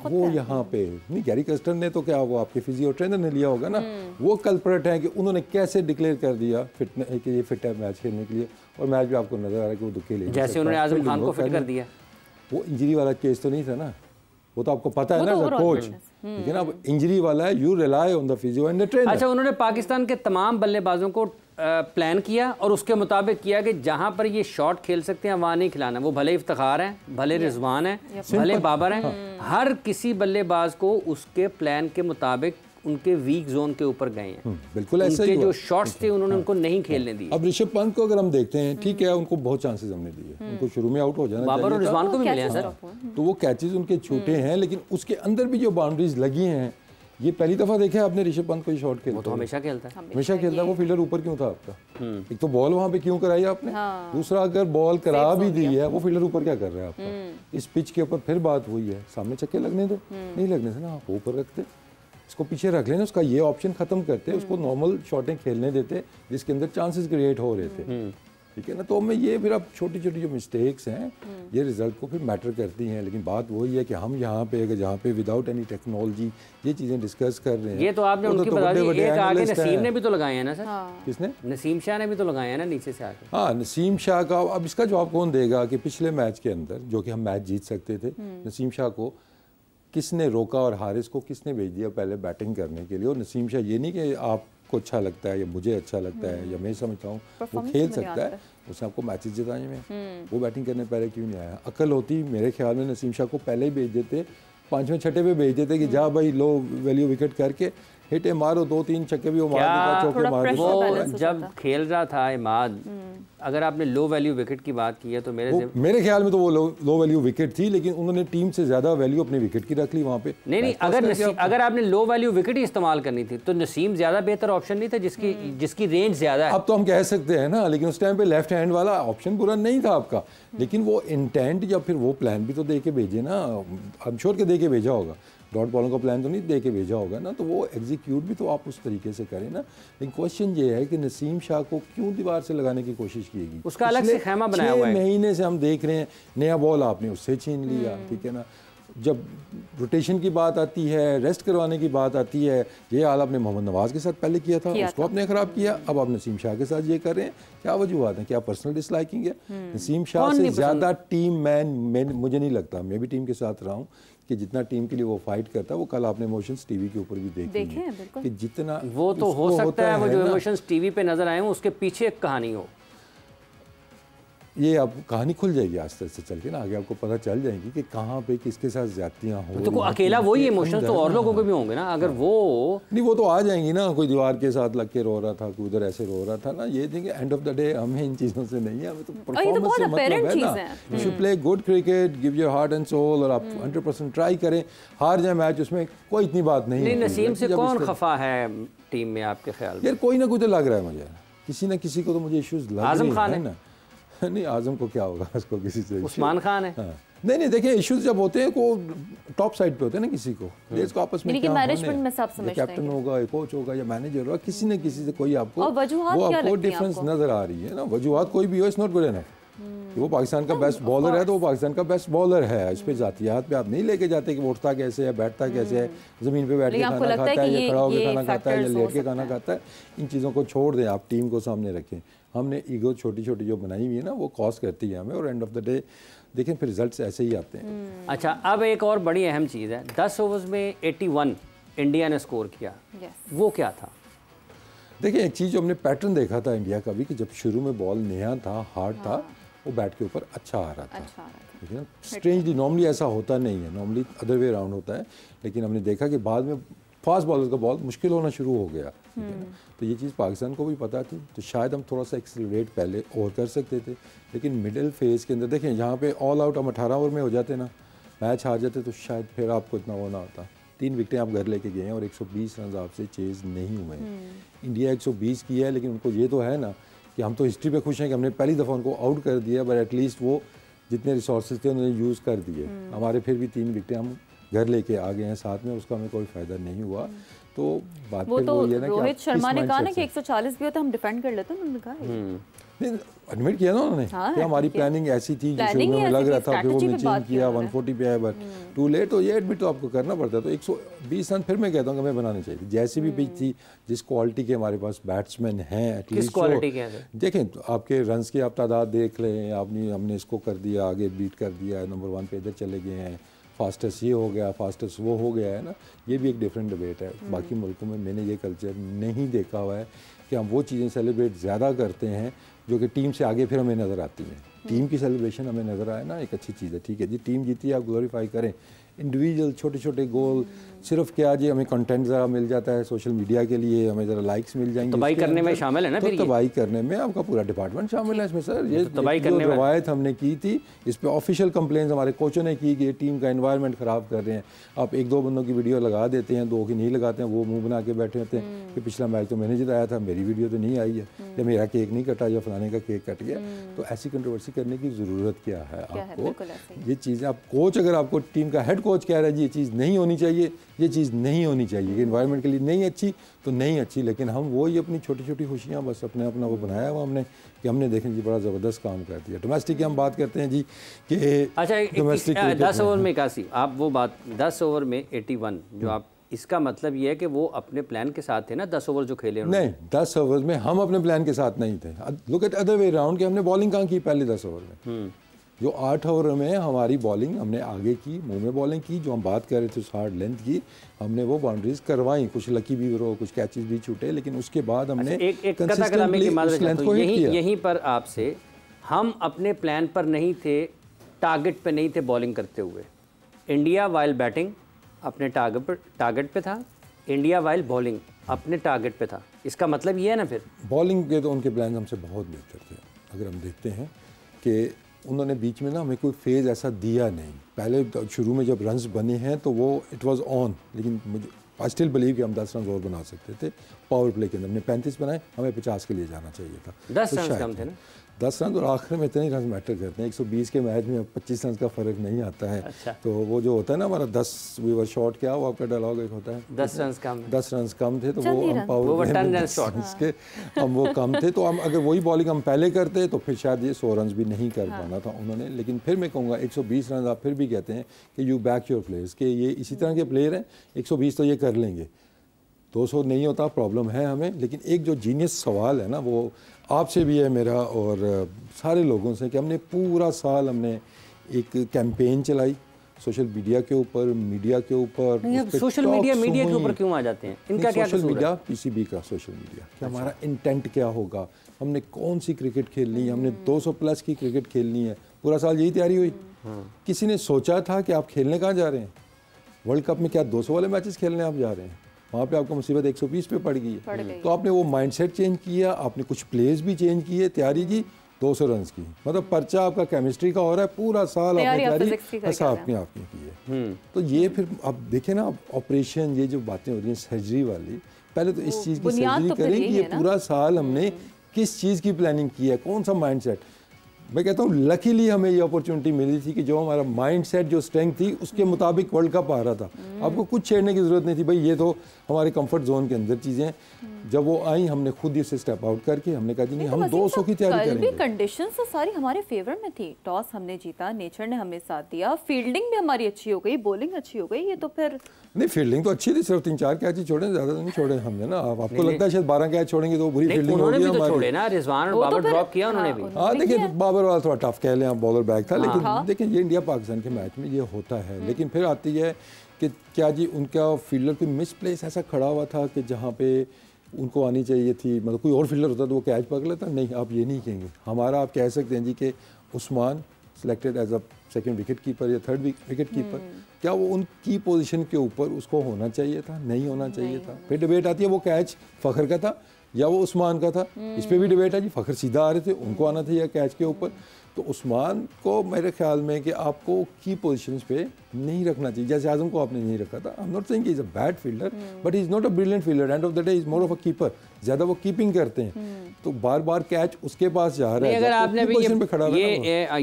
वो यहाँ पे नहीं, गैरी क्रिस्टन ने तो क्या वो आपके फिजियो ट्रेनर ने लिया होगा ना, वो कल्प्रेट है कि उन्होंने कैसे डिक्लेयर कर दिया फिटनेस कि ये फिट है मैच खेलने के लिए, और मैच भी आपको नजर आ रहा है कि वो दुखे ले, जैसे उन्होंने आजम खान को फिट कर दिया। वो इंजरी वाला केस तो नहीं था ना, वो तो आपको पता है ना कोच, ठीक है ना। अब इंजरी वाला है, you rely on the physio and the trainer. अच्छा, उन्होंने पाकिस्तान के तमाम बल्लेबाजों को प्लान किया और उसके मुताबिक किया कि जहां पर ये शॉट खेल सकते हैं वहां नहीं खिलाना। वो भले इफ्तिखार हैं, भले रिजवान हैं, भले बाबर हैं, हर किसी बल्लेबाज को उसके प्लान के मुताबिक उनके वीक जोन के ऊपर गए हैं। बिल्कुल ऐसा ही जो शॉट्स थे उन्होंने उनको नहीं खेलने दिए। अब ऋषभ पंत को अगर हम देखते हैं, ठीक है, उनको बहुत चांसेस हमने दिए, उनको शुरू में आउट हो जाना चाहिए, बाबर और रिजवान को भी मिले हैं सर, तो वो कैचेस उनके छूटे हैं, लेकिन उसके अंदर भी जो बाउंड्रीज लगी हैं, ये पहली दफा देखा है आपने ऋषभ पंत को शॉट खेलता? वो तो हमेशा खेलता है, हमेशा खेलता है। वो फील्डर ऊपर क्यों था आपका? एक तो बॉल वहां पे क्यों कराई आपने, दूसरा अगर बॉल करा भी दी है, वो फील्डर ऊपर क्या कर रहा है आपका? इस पिच के ऊपर फिर बात हुई है, सामने चक्के लगने दो, नहीं लगने से ना आप ऊपर रखते, इसको पीछे रख लेना, उसका ये ऑप्शन खत्म करते, उसको नॉर्मल शॉटें खेलने देते जिसके अंदर चांसेस क्रिएट हो रहे थे, ठीक है ना। तो मैं ये फिर अब छोटी छोटी जो मिस्टेक्स हैं ये रिजल्ट को फिर मैटर करती हैं, लेकिन बात वही है कि हम यहाँ पे अगर जहाँ पे विदाउट एनी टेक्नोलॉजी ये चीज़ें डिस्कस कर रहे हैं, ये तो आपने उनकी बता दी। एक आगे नसीम ने भी तो लगाए हैं ना सर। किसने? नसीम शाह ने भी तो लगाए हैं ना नीचे से आके। हाँ, नसीम शाह का अब इसका जवाब कौन देगा कि पिछले मैच के अंदर जो कि हम मैच जीत सकते थे, नसीम शाह को किसने रोका और हारिस को किसने भेज दिया पहले बैटिंग करने के लिए? और नसीम शाह ये नहीं कि आपको अच्छा लगता है या मुझे अच्छा लगता है या मैं समझता हूँ वो खेल सकता है, उसने आपको मैचेस जिताने में, वो बैटिंग करने पहले क्यों नहीं आया? अकल होती मेरे ख्याल में नसीम शाह को पहले ही भेज देते, 5वें छठे पे भेज देते कि जा भाई लो वैल्यू विकेट करके हिटे मारो, 2-3 छक्के भी वो मार देता, चौके मार देता। वो जब खेल रहा था इमाद, अगर आपने लो वैल्यू विकेट की बात की है तो मेरे ख्याल में तो वो लो वैल्यू विकेट थी, लेकिन उन्होंने टीम से ज्यादा वैल्यू अपने विकेट की रख ली वहाँ पे। नहीं, अगर आपने लो वैल्यू विकेट ही इस्तेमाल करनी थी तो नसीम ज्यादा बेहतर ऑप्शन नहीं था जिसकी रेंज ज्यादा है। अब तो हम कह सकते हैं ना, लेकिन उस टाइम पे लेफ्ट हैंड वाला ऑप्शन बुरा नहीं था आपका, लेकिन वो इंटेंट या फिर वो प्लान भी तो दे के भेजे ना, आई एम श्योर के दे के भेजा होगा, डॉट बॉलों का प्लान तो नहीं दे के भेजा होगा ना, तो वो एग्जीक्यूट भी तो आप उस तरीके से करें ना। लेकिन क्वेश्चन ये है कि नसीम शाह को क्यों दीवार से लगाने की कोशिश की गई? उसका अलग से खेमा बनाया हुआ है। 6 महीने से हम देख रहे हैं, नया बॉल आपने उससे छीन लिया, ठीक है ना। जब रोटेशन की बात आती है, रेस्ट करवाने की बात आती है, ये हाल आपने मोहम्मद नवाज के साथ पहले किया था, उसको आपने खराब किया, अब आप नसीम शाह के साथ ये कर रहे हैं। क्या वजूहत है? क्या पर्सनल डिसलाइकिंग है? नसीम शाह से ज़्यादा टीम मैन मुझे नहीं लगता, मैं भी टीम के साथ रहा हूँ, कि जितना टीम के लिए वो फाइट करता है, वो कल आपने इमोशंस टीवी के ऊपर भी देखे हैं कि जितना वो तो हो सकता है वो जो इमोशंस टीवी पे नजर आए उसके पीछे एक कहानी हो, ये अब कहानी खुल जाएगी आस्ते आस्ते चल के ना, आगे आपको पता चल जाएगी कि कहाँ पे किसके साथ ज्यादतियाँ हो। तो अकेला वही इमोशंस तो और लोगों के भी होंगे ना, अगर वो नहीं, वो तो आ जाएंगी ना, कोई दीवार के साथ लग के रो रहा था, कोई उधर ऐसे रो रहा था ना, ये देंगे एंड ऑफ द डे हमें इन चीज़ों से नहीं है, हमें तो परफॉर्मेंस से मतलब है ना। You should play good cricket, give your heart and soul, और आप 100% ट्राई करें, हार जाए मैच उसमें कोई इतनी बात नहीं है। नसीम से कौन खफा है टीम में आपके ख्याल में? यार कोई ना कोई तो लग रहा है मुझे, किसी ना किसी को तो मुझे इश्यूज लग रहे हैं। आजम खान है ना? नहीं, आजम को क्या होगा, उसको किसी से उस्मान खान है। हाँ। नहीं देखिए, इश्यूज जब होते हैं को टॉप साइड पे होते हैं ना, किसी को इसको आपस में मैनेजमेंट में सब समझते हैं, कैप्टन होगा, कोच होगा या मैनेजर होगा, किसी न किसी से कोई आपको वो आपको डिफरेंस नजर आ रही है ना। वजूहत कोई भी हो, इट्स नॉट गुड एनफ। वो पाकिस्तान का बेस्ट बॉलर है तो वो पाकिस्तान का बेस्ट बॉलर है, इस पे जातियात पे आप नहीं लेके जाते कि वो उठता कैसे है, बैठता कैसे है, जमीन पे बैठ के खाना खाता है या खड़ा होकर खाना खाता है या लेट के खाना खाता है। इन चीज़ों को छोड़ दें, आप टीम को सामने रखें। हमने ईगो छोटी छोटी जो बनाई हुई है ना, वो कॉस्ट करती है हमें, और एंड ऑफ द डे देखें फिर रिजल्ट्स ऐसे ही आते हैं। अच्छा, अब एक और बड़ी अहम चीज़ है, 10 ओवर्स में 81 इंडिया ने स्कोर किया, वो क्या था? देखिए, एक चीज़ जो हमने पैटर्न देखा था इंडिया का भी, कि जब शुरू में बॉल नया था, हार्ड था, वो बैट के ऊपर अच्छा आ रहा था, ठीक है ना। स्ट्रेंजली नॉर्मली ऐसा होता नहीं है, नॉर्मली अदर वे अराउंड होता है, लेकिन हमने देखा कि बाद में फास्ट बॉलर का बॉल मुश्किल होना शुरू हो गया, ठीक है ना। तो ये चीज़ पाकिस्तान को भी पता थी, तो शायद हम थोड़ा सा एक्सीलरेट पहले और कर सकते थे, लेकिन मिडिल फेज़ के अंदर देखें, यहाँ पे ऑल आउट हम 18 ओवर में हो जाते ना, मैच हार जाते, तो शायद फिर आपको इतना वो ना होता। 3 विकेटें आप घर लेके गए हैं और 120 रन आपसे चेज़ नहीं हुए हैं। इंडिया 120 की है, लेकिन उनको ये तो है ना कि हम तो हिस्ट्री पे खुश हैं कि हमने पहली दफ़ा उनको आउट कर दिया, बट एटलीस्ट वो जितने रिसोर्सेज थे उन्होंने यूज़ कर दिए। हमारे फिर भी 3 विकेटें हम घर लेके आ गए हैं साथ में, उसका हमें कोई फ़ायदा नहीं हुआ। तो बात वो तो रोहित शर्मा ने कहा ना कि 140 भी हो तो हम डिफेंड कर लेते हैं, उन्होंने कहा नहीं, एडमिट किया ना उन्होंने कि हमारी प्लानिंग ऐसी थी जो शुरू में लग रहा था, फिर वो चेंज किया 140 पे आया, बट टू लेट। तो ये एडमिट तो आपको करना पड़ता है। तो 120 रन फिर मैं कहता हूँ कि हमें बनाने चाहिए, जैसी भी पिच थी, जिस क्वालिटी के हमारे पास बैट्समैन हैं, एटलीस्ट देखें तो आपके रन्स की आप तादाद देख लें, आपने हमने इसको कर दिया, आगे बीट कर दिया, नंबर 1 पे इधर चले गए हैं, फास्टेस्ट ये हो गया, फास्टेस्ट वो हो गया है ना, ये भी एक डिफरेंट डिबेट है। बाकी मुल्कों में मैंने ये कल्चर नहीं देखा हुआ है कि हम वो चीज़ें सेलिब्रेट ज़्यादा करते हैं जो कि टीम से आगे फिर हमें नज़र आती हैं। टीम की सेलिब्रेशन हमें नज़र आए ना, एक अच्छी चीज़ है, ठीक है जी, टीम जीती है, आप ग्लोरीफाई करें। इंडिविजुअल छोटे छोटे गोल सिर्फ क्या जी, हमें कंटेंट ज़रा मिल जाता है सोशल मीडिया के लिए, हमें ज़रा लाइक्स मिल जाएंगे, तबाही करने में शामिल है ना, फिर तबाही करने में आपका पूरा डिपार्टमेंट शामिल है इसमें सर। ये जो रवायत हमने की थी, इस पर ऑफिशियल कंप्लेंट्स हमारे कोचों ने की कि टीम का एनवायरनमेंट ख़राब कर रहे हैं। आप 1-2 बंदों की वीडियो लगा देते हैं, 2 की नहीं लगाते हैं, वो मुँह बना के बैठे होते हैं कि पिछला मैच तो मैंने जिताया था, मेरी वीडियो तो नहीं आई है, या मेरा केक नहीं कटा, या फलाने का केक कट गया। तो ऐसी कंट्रोवर्सी करने की ज़रूरत क्या है आपको? ये चीज़ें आप कोच, अगर आपको टीम का हेड कोच कह रहा है जी ये चीज़ नहीं होनी चाहिए, ये चीज़ नहीं होनी चाहिए, कि इन्वायरमेंट के लिए नहीं अच्छी तो नहीं अच्छी, लेकिन हम वही अपनी छोटी छोटी खुशियाँ बस अपने अपना वो बनाया हुआ हमने कि हमने देखें जी बड़ा ज़बरदस्त काम कर दिया। डोमेस्टिक की हम बात करते हैं जी कि अच्छा, डोमेस्टिक 10 ओवर में 81, आप वो बात 10 ओवर में 81 जो आप, इसका मतलब ये है कि वो अपने प्लान के साथ थे ना 10 ओवर जो खेले? नहीं, 10 ओवर में हम अपने प्लान के साथ नहीं थे। Look at other way round कि हमने बॉलिंग कहाँ की पहले 10 ओवर में, जो 8 ओवर में हमारी बॉलिंग हमने आगे की, मुंह में बॉलिंग की, जो हम बात कर रहे थे उस हार्ड लेंथ की, हमने वो बाउंड्रीज करवाई, कुछ लकी भी हो, कुछ कैचेस भी छूटे, लेकिन उसके बाद हमने यहीं पर आपसे, हम अपने प्लान पर नहीं थे, टारगेट पे नहीं थे बॉलिंग करते हुए। इंडिया वाइल बैटिंग अपने टारगेट पे था, इंडिया वाइल बॉलिंग अपने टारगेट पे था। इसका मतलब ये है ना, फिर बॉलिंग के तो उनके प्लान हमसे बहुत बेहतर थे। अगर हम देखते हैं कि उन्होंने बीच में ना हमें कोई फेज़ ऐसा दिया नहीं। पहले तो शुरू में जब रन्स बने हैं तो वो इट वाज ऑन, लेकिन मुझे आई स्टिल बिलीव कि हम 10 रन और बना सकते थे। पावर प्ले के अंदर हमने 35 बनाए, हमें 50 के लिए जाना चाहिए था। 10 रन कम थे ना, 10 रन, और आखिर में इतने रन मैटर करते हैं। 120 के मैच में 25 रन का फ़र्क नहीं आता है। अच्छा। तो वो जो होता है ना हमारा 10 वीवर शॉट, क्या वो आपका डायलॉग एक होता है 10 रन कम थे, तो वो हम पावर के हम वो कम थे। तो हम अगर वही बॉलिंग हम पहले करते तो फिर शायद ये 100 रन भी नहीं कर पाना था उन्होंने। लेकिन फिर मैं कहूँगा 120 रन आप फिर भी कहते हैं कि यू बैक योर प्लेयर्स, कि ये इसी तरह के प्लेयर हैं, 120 तो ये कर लेंगे, 200 नहीं होता, प्रॉब्लम है हमें। लेकिन एक जो जीनियस सवाल है ना, वो आपसे भी है मेरा और सारे लोगों से, कि हमने पूरा साल हमने एक कैंपेन चलाई सोशल मीडिया के ऊपर, मीडिया के ऊपर। सोशल मीडिया के ऊपर क्यों आ जाते हैं? इनका क्या कसूर है? सोशल मीडिया, पीसीबी का सोशल मीडिया, कि हमारा इंटेंट क्या होगा, हमने कौन सी क्रिकेट खेलनी है, हमने 200 प्लस की क्रिकेट खेलनी है, पूरा साल यही तैयारी हुई। किसी ने सोचा था कि आप खेलने कहाँ जा रहे हैं? वर्ल्ड कप में क्या 200 वाले मैचेस खेलने आप जा रहे हैं? वहाँ पे आपको मुसीबत 120 पे पड़ गई है। तो आपने वो माइंडसेट चेंज किया, आपने कुछ प्लेयर्स भी चेंज किए, तैयारी की 200 रन की, मतलब पर्चा आपका केमिस्ट्री का हो रहा है, पूरा साल आपने तैयारी बस आपने की है। तो ये फिर आप देखें ना, ऑपरेशन, ये जो बातें हो रही हैं सर्जरी वाली, पहले तो इस चीज़ की सर्जरी करें कि ये पूरा साल हमने किस चीज़ की प्लानिंग की है, कौन सा माइंडसेट। मैं कहता हूँ लकीली हमें ये अपॉर्चुनिटी मिली थी कि जो हमारा माइंडसेट, जो स्ट्रेंथ थी, उसके मुताबिक वर्ल्ड कप आ रहा था। आपको कुछ छेड़ने की ज़रूरत नहीं थी भाई, ये तो हमारे कंफर्ट जोन के अंदर चीज़ें हैं। जब वो आई, हमने खुद इसे स्टेप आउट करके हमने कहा जी नहीं, हम 200 की तैयारी करेंगे। कंडीशंस तो सारी हमारे फेवर में थी, टॉस हमने जीता, नेचर ने हमें साथ दिया, फील्डिंग भी हमारी अच्छी हो गई, बॉलिंग अच्छी हो गई। ये तो फिर नहीं, फील्डिंग तो अच्छी थी, सिर्फ 3-4 कैच ही छोड़े, ज़्यादा नहीं छोड़े हमने ना। आपको लगता है शायद 12 कैच छोड़ेंगे तो बुरी फील्डिंग होगी हमारी ना। रिजवान और बाबर ड्रॉप किया उन्होंने भी। हाँ देखिए, बाबर वाला थोड़ा टफ कह लें आप, बॉलर बैक था, लेकिन देखिए ये इंडिया पाकिस्तान के मैच में ये होता है। लेकिन फिर आती है कि क्या जी उनका फील्डर कोई मिस प्लेस ऐसा खड़ा हुआ था कि जहाँ पे उनको आनी चाहिए थी, मतलब कोई और फील्डर होता तो वो कैच पकड़ लेता। नहीं, आप ये नहीं कहेंगे। हमारा आप कह सकते हैं जी कि Usman selected as a second wicket keeper या थर्ड विकेट कीपर, क्या वो उनकी पोजीशन के ऊपर उसको होना चाहिए था? नहीं होना चाहिए था। फिर डिबेट आती है वो कैच फ़खर का था या वो उस्मान का था, इस पे भी डिबेट है जी। फ़खर सीधा आ रहे थे, उनको आना था या कैच के ऊपर। तो उस्मान को मेरे ख्याल में कि आपको की पोजीशंस पे नहीं रखना चाहिए, जैसे आजम को आपने नहीं रखा था। I am not saying is a bad fielder, but is not a brilliant fielder. And of the day is more of a keeper, ज़्यादा वो कीपिंग करते हैं, तो बार बार कैच उसके पास जा रहा है। अगर आपने भी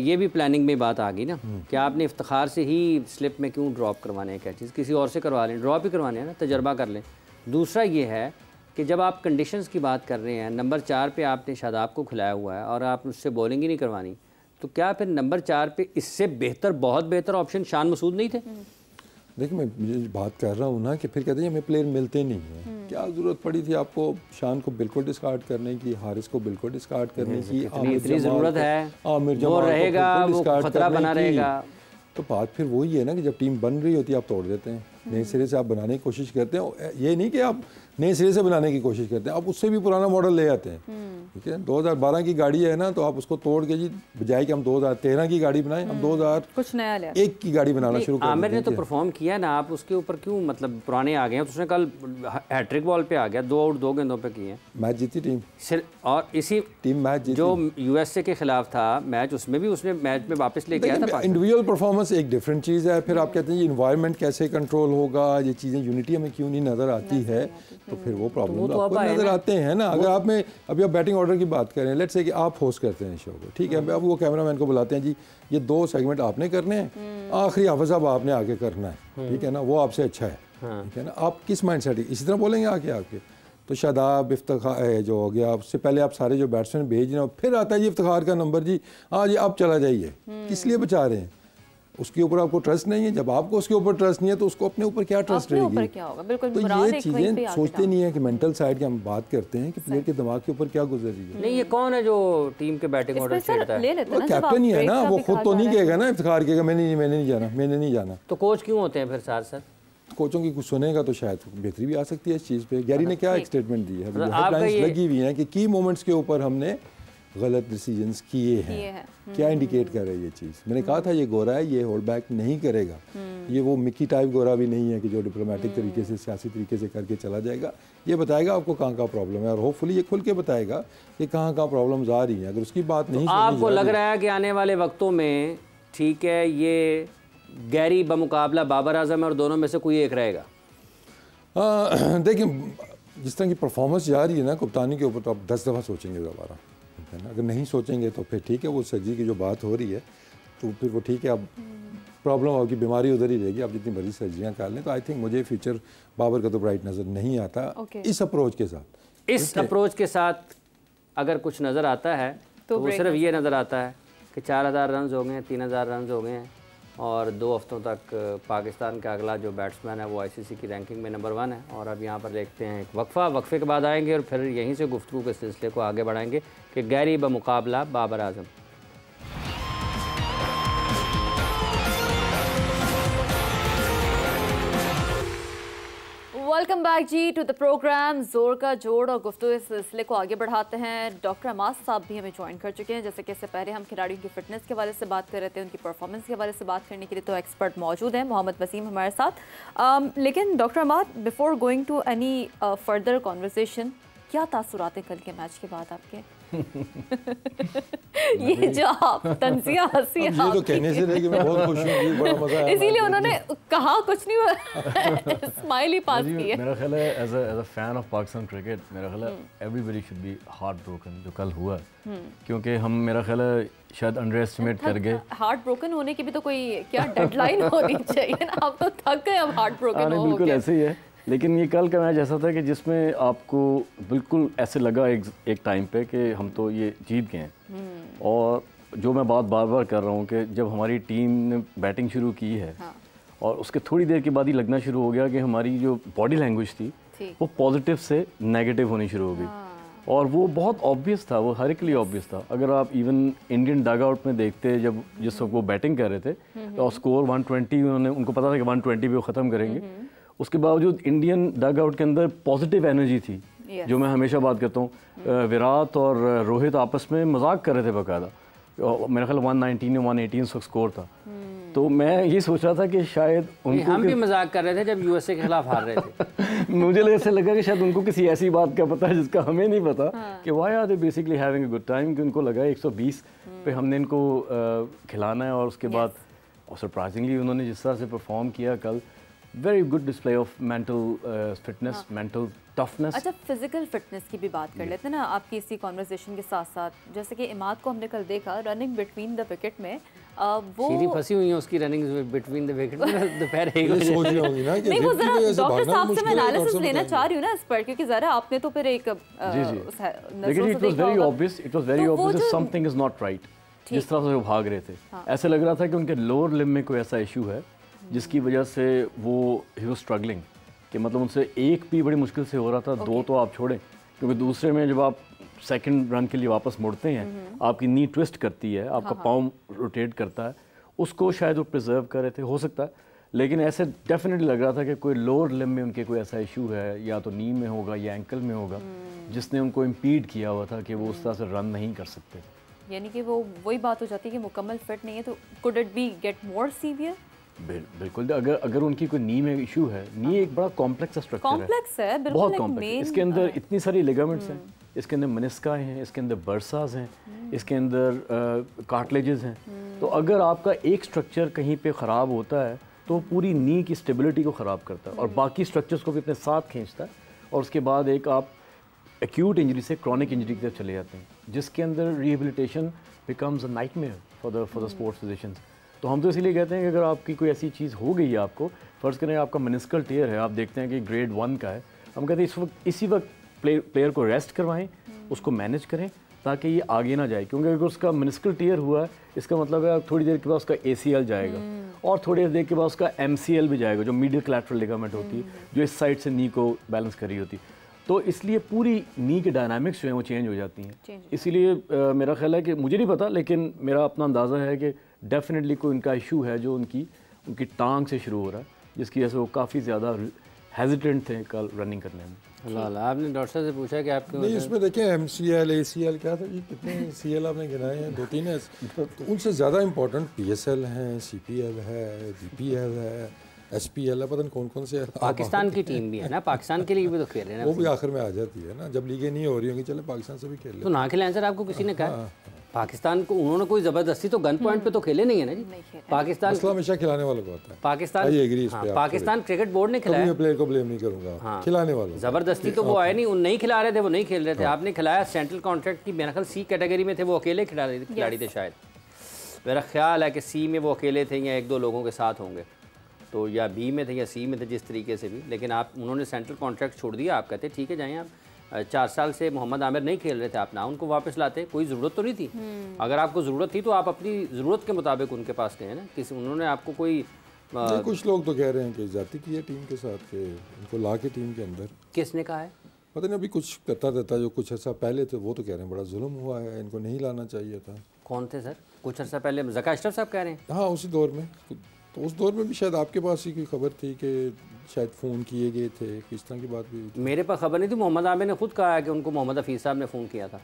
ये भी प्लानिंग में बात आ गई ना कि आपने इफ्तिखार से ही स्लिप में क्यों ड्रॉप करवाने हैं कैचेस, किसी और से करवा लें, ड्रॉप ही करवाने हैं ना, तजर्बा कर लें। दूसरा ये है कि जब आप कंडीशंस की बात कर रहे हैं, नंबर 4 पे आपने शादाब को खिलाया हुआ है और आप उससे बॉलिंग ही नहीं करवानी, तो क्या फिर नंबर 4 पे इससे बेहतर, बहुत बेहतर ऑप्शन शान मसूद नहीं थे? देखिए मैं बात कर रहा हूँ ना कि फिर कहते हैं हमें प्लेयर मिलते नहीं हैं। क्या ज़रूरत पड़ी थी आपको शान को बिल्कुल डिस्कार्ड करने की, हारिस को बिल्कुल डिस्कार्ड करने की? इतनी ज़रूरत है, वो रहेगा, वो खतरा बना रहेगा। तो बात फिर वही है ना कि जब टीम बन रही होती है आप तोड़ देते हैं, नए सिरे से आप बनाने की कोशिश करते हैं। ये नहीं कि आप नए सिरे से बनाने की कोशिश करते हैं, आप उससे भी पुराना मॉडल ले आते हैं। ठीक है, 2012 की गाड़ी है ना, तो आप उसको तोड़ के जी, बजाय कि हम 2013 की गाड़ी बनाएं, हम 2001 की गाड़ी बनाना शुरू कर दें। आमिर ने तो परफॉर्म किया ना, आप उसके ऊपर क्यों मतलब पुराने आ गए हैं? तो उसने कल हैट्रिक बॉल पे आ गया, 2 आउट 2 गेंदों पे किए, मैच जीती टीम। और इसी टीम मैच जीती, जो यूएसए के खिलाफ था मैच, उसमें भी उसने मैच में वापस लेके आया था। इंडिविजुअल परफॉर्मेंस एक डिफरेंट चीज़ है। फिर आप कहते हैं ये इन्वायरमेंट कैसे कंट्रोल होगा, ये चीज़ें यूनिटी हमें क्यों नहीं नज़र आती है, तो फिर वो प्रॉब्लम तो आपको नज़र आते हैं ना। अगर आप में अभी आप बैटिंग ऑर्डर की बात करें, लेट्स से कि आप होस्ट करते हैं शो को, ठीक है, अब वो कैमरामैन को बुलाते हैं जी, ये 2 सेगमेंट आपने करने हैं, आखिरी हाफिज़ साहब आपने आके करना है, ठीक है ना, वो आपसे अच्छा है, ठीक है ना। आप किस माइंड सेट, इसी तरह बोलेंगे आके आपके? तो शादाब, इफ्तिखार जो हो गया, उससे पहले आप सारे जो बैट्समैन भेज रहे हैं, फिर आता है जी इफ्तिखार का नंबर जी, हाँ जी आप चला जाइए, किस लिए बचा रहे हैं? उसके ऊपर आपको ट्रस्ट नहीं है। जब आपको उसके ऊपर ट्रस्ट नहीं है तो उसको अपने ऊपर क्या ट्रस्ट रहेगी? तो ये चीज़ें सोचते नहीं है कि मेंटल साइड की हम बात करते हैं कि प्लेयर के दिमाग के ऊपर क्या गुजर रही है। नहीं, ये कौन है जो टीम के बैटिंग ऑर्डर छेड़ता है? वो कैप्टन ही है ना, वो खुद तो नहीं कहेगा ना इफ्तिखार कहेगा मैंने नहीं जाना। तो कोच क्यों होते हैं फिर साथ साथ? कोचों की कुछ सुनेगा तो शायद बेहतरी भी आ सकती है इस चीज़ पे। गैरी ने क्या एक स्टेटमेंट दी है, हेडलाइंस लगी हुई है कि की मोमेंट्स के ऊपर हमने गलत डिसीजंस किए हैं। क्या इंडिकेट कर रही है ये चीज़? मैंने कहा था ये गोरा है, ये होल्ड बैक नहीं करेगा, ये वो मिकी टाइप गोरा भी नहीं है कि जो डिप्लोमेटिक तरीके से, सियासी तरीके से करके चला जाएगा। ये बताएगा आपको कहाँ का प्रॉब्लम है और होपफुली ये खुल के बताएगा कि कहाँ कहाँ प्रॉब्लम्स आ रही हैं। अगर उसकी बात नहीं, आपको लग रहा है कि आने वाले वक्तों में, ठीक है, ये गैरी बमुकाबला बाबर आजम और दोनों में से कोई एक रहेगा? देखिए जिस तरह की परफॉर्मेंस जा रही है ना कप्तानी के ऊपर, तो आप 10 दफ़ा सोचेंगे दोबारा, है ना। अगर नहीं सोचेंगे तो फिर ठीक है, वो सर्जरी की जो बात हो रही है तो फिर वो ठीक है, अब प्रॉब्लम होगी, बीमारी उधर ही रहेगी, आप जितनी बड़ी सर्जरियाँ कर लें। तो आई थिंक मुझे फ्यूचर बाबर का तो ब्राइट नज़र नहीं आता इस अप्रोच के साथ। इस अप्रोच के साथ अगर कुछ नज़र आता है तो वो सिर्फ ये नज़र आता है कि 4000 रन हो गए हैं, 3000 रन हो गए हैं, और 2 हफ्तों तक पाकिस्तान का अगला जो बैट्समैन है वो आईसीसी की रैंकिंग में नंबर 1 है। और अब यहाँ पर देखते हैं एक वक्फे के बाद आएंगे और फिर यहीं से गुफ्तगू के सिलसिले को आगे बढ़ाएंगे कि गैरी बमुकाबला बाबर आजम। वेलकम बैक जी टू द प्रोग्राम जोर का जोड़, और गुफ्तगू इस सिलसिले को आगे बढ़ाते हैं। डॉक्टर अमास साहब भी हमें ज्वाइन कर चुके हैं। जैसे कि इससे पहले हम खिलाड़ियों की फिटनेस के हवाले से बात कर रहे थे, उनकी परफॉर्मेंस के हवाले से बात करने के लिए तो एक्सपर्ट मौजूद हैं, मोहम्मद वसीम हमारे साथ। लेकिन डॉक्टर अमास, before going to any further conversation, क्या तासुरात हैं कल के मैच के बाद आपके? ये जो आप तंजिया हंसी, ये तो कहने से नहीं कि मैं बहुत खुश हूँ, बड़ा मजा आया। इसीलिए उन्होंने कहा कुछ नहीं, स्माइल ही पास की है। मेरा ख्याल है as a fan of Pakistan cricket, मेरा ख्याल है everybody should be heart broken जो कल हुआ, क्योंकि हम, मेरा ख्याल है शायद अंडर एस्टिमेट कर गए। हार्ट ब्रोकन होने की भी तो कोई क्या डेडलाइन होनी चाहिए ना, आप तो थक गए अब हार्ट ब्रोकन हो। बिल्कुल ऐसे ही है, लेकिन ये कल का मैच ऐसा था कि जिसमें आपको बिल्कुल ऐसे लगा एक टाइम पे कि हम तो ये जीत गए हैं। और जो मैं बात बार बार कर रहा हूँ कि जब हमारी टीम ने बैटिंग शुरू की है, हाँ, और उसके थोड़ी देर के बाद ही लगना शुरू हो गया कि हमारी जो बॉडी लैंग्वेज थी वो पॉजिटिव से नेगेटिव होनी शुरू हो गई। हाँ। और वो बहुत ऑब्वियस था, वो हर एक के लिए ऑब्वियस था। अगर आप इवन इंडियन डग आउट में देखते, जब जिस वक्त वो बैटिंग कर रहे थे तो स्कोर 120, उनको पता था कि 120 पे वो ख़त्म करेंगे। उसके बावजूद इंडियन डग आउट के अंदर पॉजिटिव एनर्जी थी, जो मैं हमेशा बात करता हूँ। विराट और रोहित आपस में मजाक कर रहे थे बाकायदा। मेरा ख्याल 119 या 118 स्कोर था। तो मैं ये सोच रहा था कि शायद उनको, हम भी मजाक कर रहे थे जब यूएसए के खिलाफ हार रहे थे मुझे ऐसा लगा कि शायद उनको किसी ऐसी बात का पता है जिसका हमें नहीं पता, कि why are they basically having a good time, कि उनको लगा 120 पे हमने इनको खिलाना है। और उसके बाद और सरप्राइजिंगली उन्होंने जिस तरह से परफॉर्म किया कल, very good display of mental fitness, mental toughness. अच्छा, फिजिकल फिटनेस की भी बात कर लेते हैं ना आपकी इसी कॉन्वर्सेशन के साथ साथ। जैसे कि इमाद को हमने कल देखा रनिंग बिटवीन द विकेट में, वो सीधी फंसी हुई है उसकी रनिंग बिटवीन द विकेट में दोपहर 1 बजे सोच रही होंगी ना कि नहीं, वो जरा डॉक्टर साहब से मैं एनालिसिस लेना चाह रही हूँ ना इस पर, क्योंकि जरा आपने तो फिर एक लेकिन it was very obvious something is not right. जिस तरह से वो भाग रहे थे, ऐसा लग रहा था कि उनके लोअर लिम्ब में कोई ऐसा इशू है जिसकी वजह से वो ही वाज स्ट्रगलिंग, कि मतलब उनसे एक भी बड़ी मुश्किल से हो रहा था, दो तो आप छोड़ें, क्योंकि दूसरे में जब आप सेकंड रन के लिए वापस मुड़ते हैं आपकी नी ट्विस्ट करती है, आपका पाँव रोटेट करता है, उसको शायद वो प्रिजर्व कर रहे थे, हो सकता है। लेकिन ऐसे डेफिनेटली लग रहा था कि कोई लोअर लिम्ब में उनके कोई ऐसा इशू है, या तो नी में होगा या एंकल में होगा, जिसने उनको इम्पीड किया हुआ था कि वो उस तरह से रन नहीं कर सकते। यानी कि वो वही बात हो जाती है कि मुकम्मल फिट नहीं है, तो could it be get more severe? बिल्कुल, अगर उनकी कोई नी में इशू है, नी एक बड़ा कॉम्प्लेक्स स्ट्रक्चर है, बहुत कॉम्प्लेक्स। इसके अंदर इतनी सारी लिगामेंट्स हैं, इसके अंदर मेनिस्का हैं, इसके अंदर बर्साज हैं, इसके अंदर कार्टिलेजेस हैं। तो अगर आपका एक स्ट्रक्चर कहीं पे ख़राब होता है तो पूरी नी की स्टेबिलिटी को ख़राब करता है और बाकी स्ट्रक्चर्स को भी अपने साथ खींचता है, और उसके बाद एक आप एक्यूट इंजरी से क्रॉनिक इंजरी की तरफ चले जाते हैं, जिसके अंदर rehabilitation becomes a nightmare for the sports physicians. तो हम तो इसीलिए कहते हैं कि अगर आपकी कोई ऐसी चीज़ हो गई है, आपको फ़र्ज़ करें आपका मेनिस्कल टियर है, आप देखते हैं कि ग्रेड 1 का है, हम कहते हैं इसी वक्त प्लेयर को रेस्ट करवाएं, उसको मैनेज करें ताकि ये आगे ना जाए, क्योंकि अगर उसका मेनिस्कल टियर हुआ है इसका मतलब है थोड़ी देर के बाद उसका ACL जाएगा और थोड़ी देर के बाद उसका MCL भी जाएगा, जो मीडियल कोलैटरल लिगामेंट होती है, जो इस साइड से नी को बैलेंस कर रही होती है। तो इसलिए पूरी नी के डायनामिक्स जो हैं वो चेंज हो जाती हैं। इसीलिए मेरा ख्याल है कि मुझे नहीं पता, लेकिन मेरा अपना अंदाज़ा है कि डेफिनेटली कोई उनका इशू है जो उनकी टांग से शुरू हो रहा है, जिसकी वजह से वो काफ़ी ज़्यादा हेजिटेंट थे कल रनिंग करने में। आपने डॉक्टर साहब से पूछा कि आपके नहीं, इसमें देखें MCL ACL क्या था जी, कितने CL आपने गिनाए हैं, 2-3 है, तो उनसे ज़्यादा इम्पोर्टेंट PSL हैं, CPL है, BPL है, SPL है, पता नहीं कौन कौन से। पाकिस्तान की टीम भी है ना, पाकिस्तान के लिए भी तो खेल रहे हैं, वो भी आखिर में आ जाती है ना, जब लीगें नहीं हो रही होंगी, चले पाकिस्तान से भी खेल ले। तो ना खेलें सर, आपको किसी ने कहा पाकिस्तान को उन्होंने कोई ज़बरदस्ती तो गन पॉइंट पे तो खेले नहीं है ना जी। पाकिस्तान हमेशा खिलाने वालों को होता है। पाकिस्तान क्रिकेट बोर्ड ने खिलाया, प्लेयर को ब्लेम नहीं करूंगा, खिलाने वालों। ज़बरदस्ती तो वो आए नहीं, नहीं खिला रहे थे, वो नहीं खेल रहे थे, आपने खिलाया। सेंट्रल कॉन्ट्रैक्ट की मेरा ख्याल C कैटेगरी में थे, वो अकेले खिलाड़ी थे शायद, मेरा ख्याल है कि C में वो अकेले थे या 1-2 लोगों के साथ होंगे, तो या B में थे या C में थे, जिस तरीके से भी। लेकिन आप उन्होंने सेंट्रल कॉन्ट्रैक्ट छोड़ दिया, आप कहते ठीक है जाएँ आप। 4 साल से मोहम्मद आमिर नहीं खेल रहे थे, आप ना उनको वापस लाते, कोई ज़रूरत तो नहीं थी। अगर आपको ज़रूरत थी तो आप अपनी ज़रूरत के मुताबिक उनके पास गए ना, किसी उन्होंने आपको कोई कुछ लोग तो कह रहे हैं कि जाती की है टीम के साथ, के उनको ला के टीम के अंदर। किसने कहा है पता नहीं, अभी कुछ करता रहता जो कुछ अर्सा पहले थे वो तो कह रहे हैं बड़ा जुल्म हुआ है, इनको नहीं लाना चाहिए था। कौन थे सर? कुछ अर्सा पहले ज़का अशरफ साहब कह रहे हैं। हाँ, उसी दौर में, तो उस दौर में भी शायद आपके पास ही कोई खबर थी कि शायद फ़ोन किए गए थे, किस तरह की बात भी। मेरे पास खबर नहीं थी, मोहम्मद आमिर ने खुद कहा है कि उनको मोहम्मद हफीज़ साहब ने फ़ोन किया था।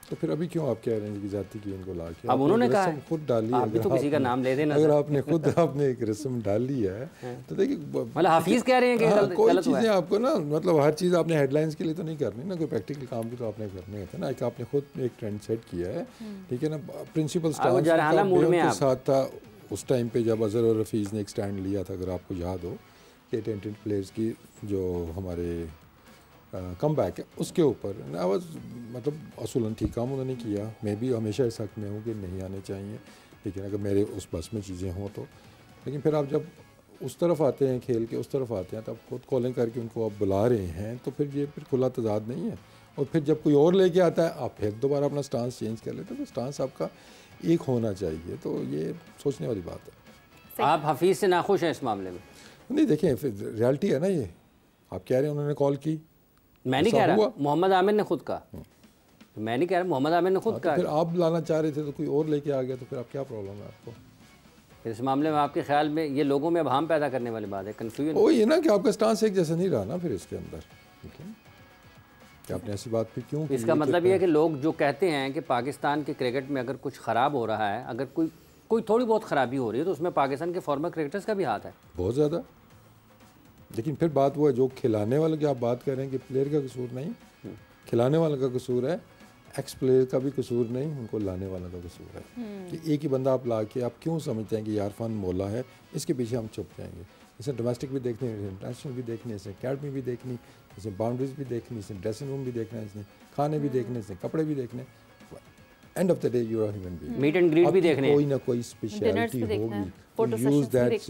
तो फिर अभी क्यों आप कह रहे हैं कि जाती की इनको ला के? अब उन्होंने कहा खुद डाली, आप भी तो किसी का नाम ले देना। अगर आपने खुद आपने एक रस्म डाली है तो देखिए, मतलब हफीज़ कह रहे हैं कि कोई चीज़ें आपको ना, मतलब हर चीज़ आपने हेडलाइंस के लिए तो नहीं करनी ना, कोई प्रैक्टिकल काम भी तो आपने करने होते हैं ना। एक आपने खुद एक ट्रेंड सेट किया है, ठीक है ना, प्रिंसिपल स्टाफ के साथ था उस टाइम पे जब अजहर और रफ़ीज़ ने एक स्टैंड लिया था, अगर आपको याद हो, कि टेंटेड प्लेयर्स की जो हमारे कम बैक है उसके ऊपर आवाज़, मतलब असूलन ठीक काम उन्होंने किया। मैं भी हमेशा इस हक़ में हूँ कि नहीं आने चाहिए, लेकिन अगर मेरे उस बस में चीज़ें हों तो। लेकिन फिर आप जब उस तरफ आते हैं, खेल के उस तरफ आते हैं, तब खुद कॉलिंग करके उनको आप बुला रहे हैं, तो फिर ये फिर खुला तजाद नहीं है। और फिर जब कोई और लेके आता है, आप फिर दोबारा अपना स्टांस चेंज कर लेते, तो स्टांस आपका एक होना चाहिए। तो ये सोचने वाली बात है। आप हफीज़ से नाखुश हैं इस मामले में? नहीं, देखें फिर रियलिटी है ना, ये आप कह रहे हैं उन्होंने कॉल की, मैं नहीं कह रहा, मोहम्मद आमिर ने खुद कहा, मैं नहीं कह रहा, मोहम्मद आमिर ने खुद कहा। फिर आप लाना चाह रहे थे तो कोई और लेके आ गया, तो फिर आप क्या प्रॉब्लम है आपको इस मामले में? आपके ख्याल में ये लोगों में अभाम पैदा करने वाली बात है, कन्फ्यूजन। वही है ना कि आपका स्टांस एक जैसा नहीं रहा ना फिर इसके अंदर, ठीक है, कि आपने ऐसी बात फिर क्यों? इसका मतलब ये है कि लोग जो कहते हैं कि पाकिस्तान के क्रिकेट में अगर कुछ ख़राब हो रहा है, अगर कोई कोई थोड़ी बहुत ख़राबी हो रही है तो उसमें पाकिस्तान के फॉर्मर क्रिकेटर्स का भी हाथ है बहुत ज़्यादा। लेकिन फिर बात वो है, जो खिलाने वाले की आप बात कर रहे हैं कि प्लेयर का कसूर नहीं, खिलाने वाले का कसूर है, एक्स प्लेयर का भी कसूर नहीं, उनको लाने वाला का कसूर है। कि एक ही बंदा आप ला के आप क्यों समझते हैं कि यारफान मौला है, इसके पीछे हम छुप जाएंगे। इसे डोमेस्टिक भी देखनी है, इंटरनेशनल भी देखनी है, इसे अकेडमी भी देखनी, इसे बाउंड्रीज भी देखनी, इसे ड्रेसिंग रूम भी देखना है, इसने खाने भी देखने, इसे कपड़े भी देखने। End of the day you are human being, meet and greet भी देखने, कोई ना कोई स्पेशलिटी होगी, यूज दैट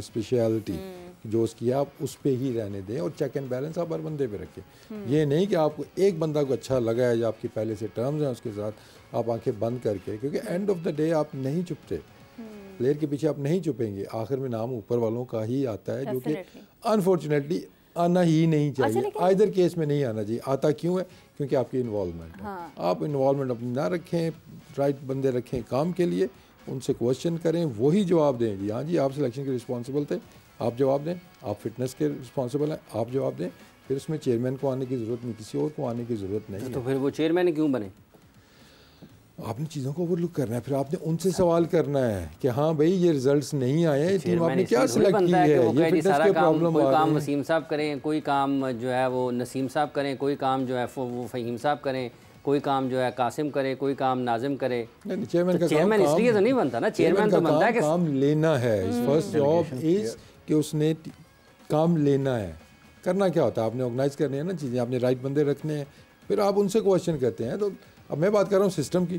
स्पेशलिटी जो उसकी आप उस पे ही रहने दें और चेक एंड बैलेंस आप हर बंदे पे रखें। ये नहीं कि आपको एक बंदा को अच्छा लगा है या आपकी पहले से टर्म्स हैं उसके साथ आप आंखें बंद करके, क्योंकि एंड ऑफ द डे आप नहीं छुपते, प्लेयर के पीछे आप नहीं छुपेंगे, आखिर में नाम ऊपर वालों का ही आता है, जो कि अनफॉर्चुनेटली आना ही नहीं चाहिए। आइदर केस में नहीं आना चाहिए। आता क्यों है? क्योंकि आपकी इन्वॉल्वमेंट है। आप इन्वॉल्वमेंट अपनी ना रखें, राइट बंदे रखें काम के लिए, उनसे क्वेश्चन करें, वही जवाब दें। जी हाँ जी, आप सिलेक्शन के रिस्पॉन्सिबल थे, आप जवाब दें। आप फिटनेस के रिस्पॉन्सिबल हैं, आप जवाब दें। फिर उसमें चेयरमैन को आने की ज़रूरत नहीं, किसी और को आने की ज़रूरत नहीं। तो फिर वो चेयरमैन क्यों बने? आपने चीज़ों को ओवरलुक करना है, फिर आपने उनसे सवाल करना है कि हाँ भाई ये रिजल्ट्स नहीं आए हैं, टीम आपने क्या सिलेक्ट की है, ये फिटनेस के प्रॉब्लम कोई काम वसीम साहब करें, कोई काम जो है वो नसीम साहब करें, कोई काम जो है वो फ़हीम साहब करें, कोई काम जो है कासिम करे, कोई काम नाजिम करे। चेयरमैन का चेयरमैन इसलिए तो नहीं बनता ना, चेयरमैन तो बनता है कि काम लेना है। फर्स्ट जॉब इज कि उसने काम लेना है। करना क्या होता है, आपने ऑर्गेनाइज करनी है ना चीज़ें, आपने राइट बंदे रखने हैं, फिर आप उनसे क्वेश्चन करते हैं। तो अब मैं बात कर रहा हूँ सिस्टम की,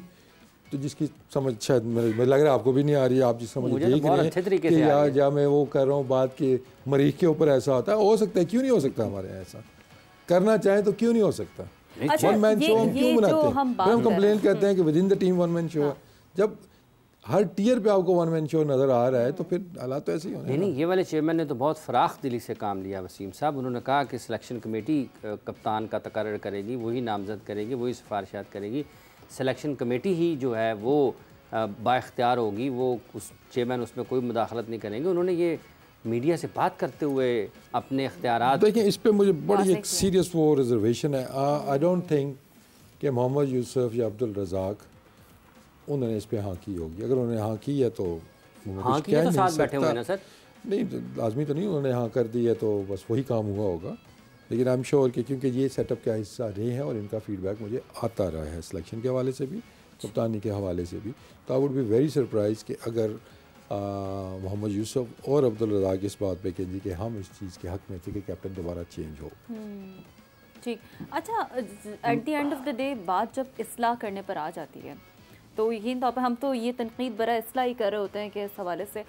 तो जिसकी समझ शायद मुझे लग रहा है आपको भी नहीं आ रही है, आप जिस समझ देख रहे हैं कि या मैं वो कर रहा हूँ बात के मरीज के ऊपर ऐसा होता है, हो सकता है, क्यों नहीं हो सकता हमारे यहाँ ऐसा, करना चाहें तो क्यों नहीं हो सकता। वन मैन शो हम क्यों बनाते हैं, हम कंप्लेन करते हैं कि with in the team one man show. जब हर टीयर पे आपको वन मैन शो नज़र आ रहा है तो फिर हालात तो ऐसे ही होने। नहीं, ये वाले चेयरमैन ने तो बहुत फराख दिली से काम लिया वसीम साहब। उन्होंने कहा कि सिलेक्शन कमेटी कप्तान का तकर्रर करेगी, वही नामजद करेगी, वही सिफारिशात करेगी। सिलेक्शन कमेटी ही जो है वो बाइख्तियार होगी, वो उस चेयरमैन उसमें कोई मुदाखलत नहीं करेंगे। उन्होंने ये मीडिया से बात करते हुए अपने इख्तियारात, देखिए इस पे मुझे बड़ी एक सीरियस वो रिजर्वेशन है। आई डोंट थिंक कि मोहम्मद यूसुफ या अब्दुल रज़ाक उन्होंने इस पे हाँ की होगी। अगर उन्होंने हाँ की है तो हाँ की है तो साथ बैठे हुए ना सर, नहीं लाजमी तो नहीं उन्होंने हाँ कर दी है तो बस वही काम हुआ होगा। लेकिन आई एम श्योर कि क्योंकि ये सेटअप का हिस्सा रहे हैं और इनका फीडबैक मुझे आता रहा है सिलेक्शन के हवाले से भी, कप्तानी के हवाले से भी, तो I would be very surprise कि अगर मोहम्मद यूसुफ और अब्दुल रज़ाक इस बात पे कहें कि हम इस चीज़ के हक़ में थे कि कैप्टन दोबारा चेंज हो। ठीक, अच्छा at the end of the day बात जब इस्लाह करने पर आ जाती है तो यकीन तौर पर हम तो ये तनकीद बरा इस्लाह ही कर रहे होते हैं कि इस हवाले से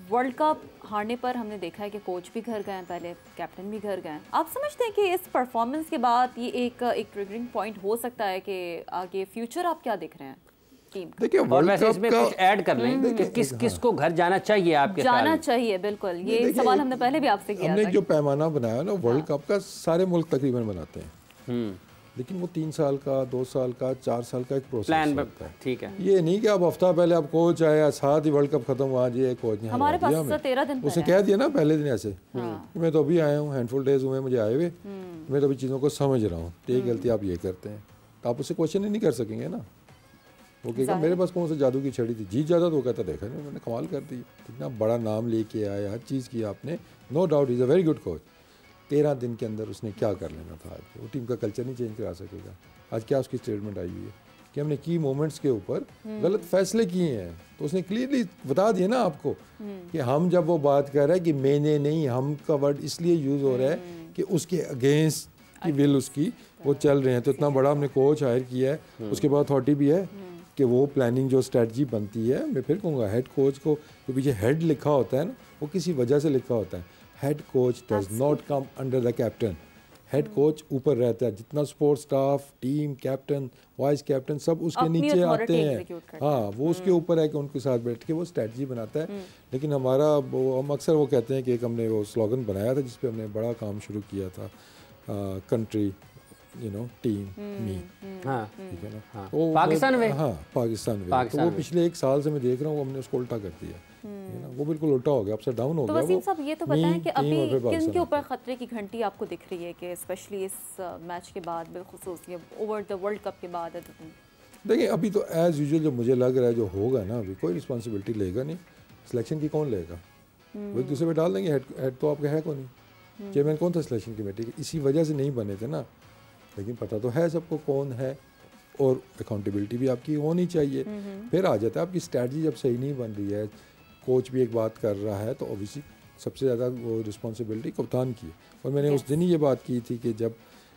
वर्ल्ड कप हारने पर हमने देखा है कि कोच भी घर गए, पहले कैप्टन भी घर गए। आप समझते हैं कि इस परफॉर्मेंस के बाद ये एक ट्रिगरिंग पॉइंट हो सकता है कि आगे फ्यूचर आप क्या देख रहे हैं टीम का? देखिए और वैसे इसमें कुछ ऐड कर लें कि किस किस को घर जाना चाहिए, आपके जाना चाहिए। बिल्कुल, ये सवाल हमने पहले भी आपसे किया था। हमने जो पैमाना बनाया ना वर्ल्ड कप का, सारे मुल्क तकरीबन बनाते हैं, लेकिन वो 3 साल का, 2 साल का, 4 साल का एक प्रोसेस होता है। ठीक है, ये नहीं कि आप हफ्ता पहले आप कोच आया, साथ ही वर्ल्ड कप खत्म हुआ, जी कोच ने हमारे पास 13 दिन उसे कह दिया ना पहले दिन ऐसे, मैं तो अभी आया हूँ, हैंडफुल डेज हुए मुझे आए हुए, मैं तो अभी चीज़ों को समझ रहा हूँ, तो ये गलती आप ये करते हैं, तो आप उससे क्वेश्चन ही नहीं कर सकेंगे ना। वो कहेगा मेरे पास कौन सा जादू की छड़ी थी, जीत जाता तो वो कहता देखा नहीं मैंने कमाल कर दी, कितना बड़ा नाम लेके आए, हर चीज़ की आपने, no doubt is a very good coach. 13 दिन के अंदर उसने क्या कर लेना था, आज वो टीम का कल्चर नहीं चेंज करा सकेगा। आज क्या उसकी स्टेटमेंट आई हुई है कि हमने की मोमेंट्स के ऊपर गलत फैसले किए हैं, तो उसने क्लियरली बता दिया ना आपको कि हम जब वो बात कर रहा है कि मैंने नहीं, हम का वर्ड इसलिए यूज़ हो रहा है कि उसके अगेंस्ट की विल उसकी वो चल रहे हैं। तो इतना बड़ा हमने कोच हायर किया है, उसके बाद अथॉरिटी भी है कि वो प्लानिंग जो स्ट्रेटजी बनती है, मैं फिर कहूँगा हेड कोच को जो पीछे हेड लिखा होता है ना, वो किसी वजह से लिखा होता है। Head coach does not come under the captain. Head coach ऊपर रहता है, जितना sports staff, team, captain, vice captain सब उसके नीचे आते हैं। हाँ, वो उसके ऊपर है कि उनके साथ बैठ के वो स्ट्रेटजी बनाता है। लेकिन हमारा वो हम अक्सर वो कहते हैं कि एक हमने वो स्लोगन बनाया था जिस पे हमने बड़ा काम शुरू किया था, कंट्री टीम मी, ठीक है ना, पाकिस्तान में, हाँ पाकिस्तान में। तो वो पिछले 1 साल से मैं देख रहा हूँ हमने उसको उल्टा कर दिया, है ना, वो बिल्कुल उल्टा हो गया, अपसाइड डाउन हो गया। तो वसीम साहब ये तो बताएं कि अभी किन के ऊपर खतरे की घंटी आपको दिख रही है कि स्पेशली इस मैच के बाद, बिलखुसूस ये ओवर द वर्ल्ड कप के बाद देखिए अभी तो एज़ यूजुअल जो मुझे लग रहा है जो होगा ना, अभी कोई रिस्पॉन्सिबिलिटी लेगा नहीं, सिलेक्शन की कौन लेगा, वो एक दूसरे पे डाल देंगे। हेड तो आपका है कौन नहीं, चेयरमैन कौन था सिलेक्शन कमेटी के, इसी वजह से नहीं बने थे ना, लेकिन पता तो है सबको कौन है, और अकाउंटेबिलिटी भी आपकी होनी चाहिए। फिर आ जाता है आपकी स्ट्रैटेजी जब सही नहीं बन रही है, कोच भी एक बात कर रहा है, तो ऑब्वियसली सबसे ज़्यादा वो रिस्पॉन्सिबिलिटी कप्तान की है। और मैंने उस दिन ही ये बात की थी कि जब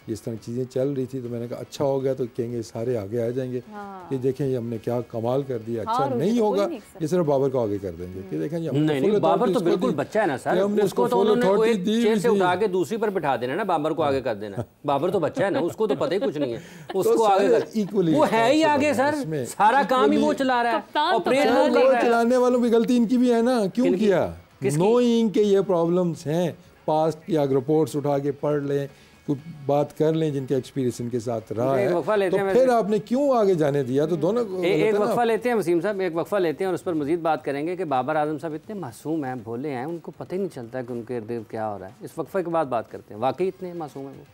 इस तरह चीज़ें चल रही थी तो मैंने कहा अच्छा हो गया तो कहेंगे सारे आगे आ जाएंगे कि देखें ये हमने क्या कमाल कर दिया। अच्छा नहीं होगा ये सिर्फ बाबर को आगे कर देंगे कि देखें नहीं, बाबर तो बिल्कुल बच्चा है ना सर, उसको तो उन्होंने एक चेयर से उठा के दूसरी पर बिठा देना ना, बाबर को आगे कर देना। बाबर तो बच्चा है ना, उसको तो पता ही कुछ नहीं है, उसको आगे कर, वो है ही आगे सर, सारा काम ही वो चला रहा है, ऑपरेशन चलाने वालों की गलती इनकी भी है ना, क्यों किया, नोइंग के ये प्रॉब्लम्स हैं, पास्ट की अगर रिपोर्ट्स उठा के पढ़ लें, कुछ बात कर लें जिनके एक्सपीरियंस इनके साथ रहा है, तो फिर आपने क्यों आगे जाने दिया। तो दोनों एक वक्फा लेते हैं वसीम साहब, एक वक्फा लेते हैं और उस पर मजीद बात करेंगे कि बाबर आजम साहब इतने मासूम हैं, भोले हैं, उनको पता ही नहीं चलता है कि उनके इर्द गिर्द क्या हो रहा है। इस वक्फे के बाद बात करते हैं, वाकई इतने मासूम हैं वो।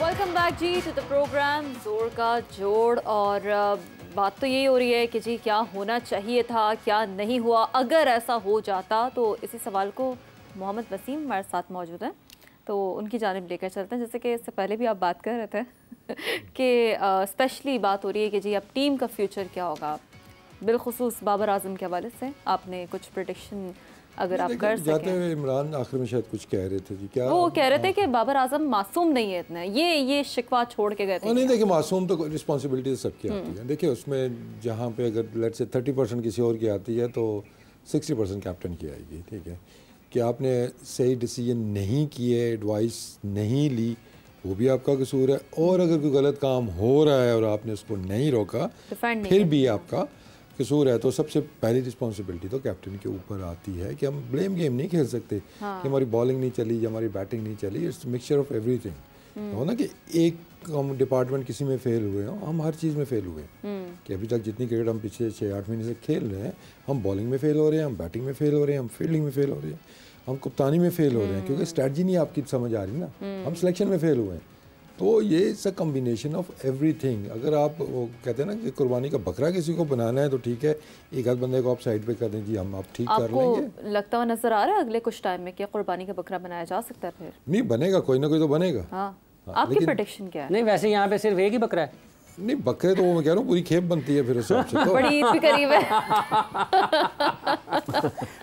वेलकम बैक जी टू द प्रोग्राम जोर का जोड़। और बात तो यही हो रही है कि जी क्या होना चाहिए था, क्या नहीं हुआ, अगर ऐसा हो जाता। तो इसी सवाल को मोहम्मद वसीम हमारे साथ मौजूद हैं, तो उनकी जानिब लेकर चलते हैं। जैसे कि इससे पहले भी आप बात कर रहे थे कि स्पेशली बात हो रही है कि जी अब टीम का फ्यूचर क्या होगा, बिलखुसूस बाबर आजम के हवाले से आपने कुछ प्रेडिक्शन अगर आप कर जाते हुए इमरान आखिर में शायद कुछ कह रहे थे जी, क्या वो कह रहे थे कि बाबर आजम मासूम नहीं है इतना, ये शिकवा छोड़ के गए थे। नहीं देखिए, मासूम तो रिस्पॉन्सिबिलिटी सबकी आती है। देखिए उसमें जहाँ पे अगर लेट से 30% किसी और की आती है तो 60% कैप्टन की आएगी। ठीक है कि आपने सही डिसीजन नहीं किए, एडवाइस नहीं ली, वो भी आपका कसूर है। और अगर कोई गलत काम हो रहा है और आपने उसको नहीं रोका फिर भी आपका कसूर है। तो सबसे पहली रिस्पॉन्सिबिलिटी तो कैप्टन के ऊपर आती है कि हम ब्लेम गेम नहीं खेल सकते कि हमारी बॉलिंग नहीं चली या हमारी बैटिंग नहीं चली। It's mixture of everything. हो ना कि एक हम डिपार्टमेंट किसी में फेल हुए हो, हम हर चीज़ में फेल हुए कि अभी तक जितनी क्रिकेट हम पिछले 6-8 महीने से खेल रहे हैं, हम बॉलिंग में फेल हो रहे हैं, हम बैटिंग में फेल हो रहे हैं, हम फील्डिंग में फेल हो रहे हैं, हम कप्तानी में फेल हो रहे हैं क्योंकि स्ट्रैटेजी नहीं आपकी समझ आ रही ना, हम सिलेक्शन में फेल हुए हैं। तो ये it's a combination of everything. अगर आप वो कहते हैं ना कि कुर्बानी का बकरा किसी को बनाना है तो ठीक है, एक आध बंदे को आप साइड पे कर दें, जी हम आप ठीक कर लेंगे। आपको लगता हुआ नजर आ रहा है अगले कुछ टाइम में कि कुर्बानी का बकरा बनाया जा सकता है? फिर नहीं बनेगा, कोई ना कोई तो बनेगा। हाँ। आपकी प्रेडिक्शन क्या है? नहीं वैसे यहाँ पे सिर्फ एक ही बकरा है। नहीं बकरे तो वो मैं कह रहा हूँ पूरी खेप बनती है फिर उस हिसाब से तो। बड़ी ईद भी करीब है।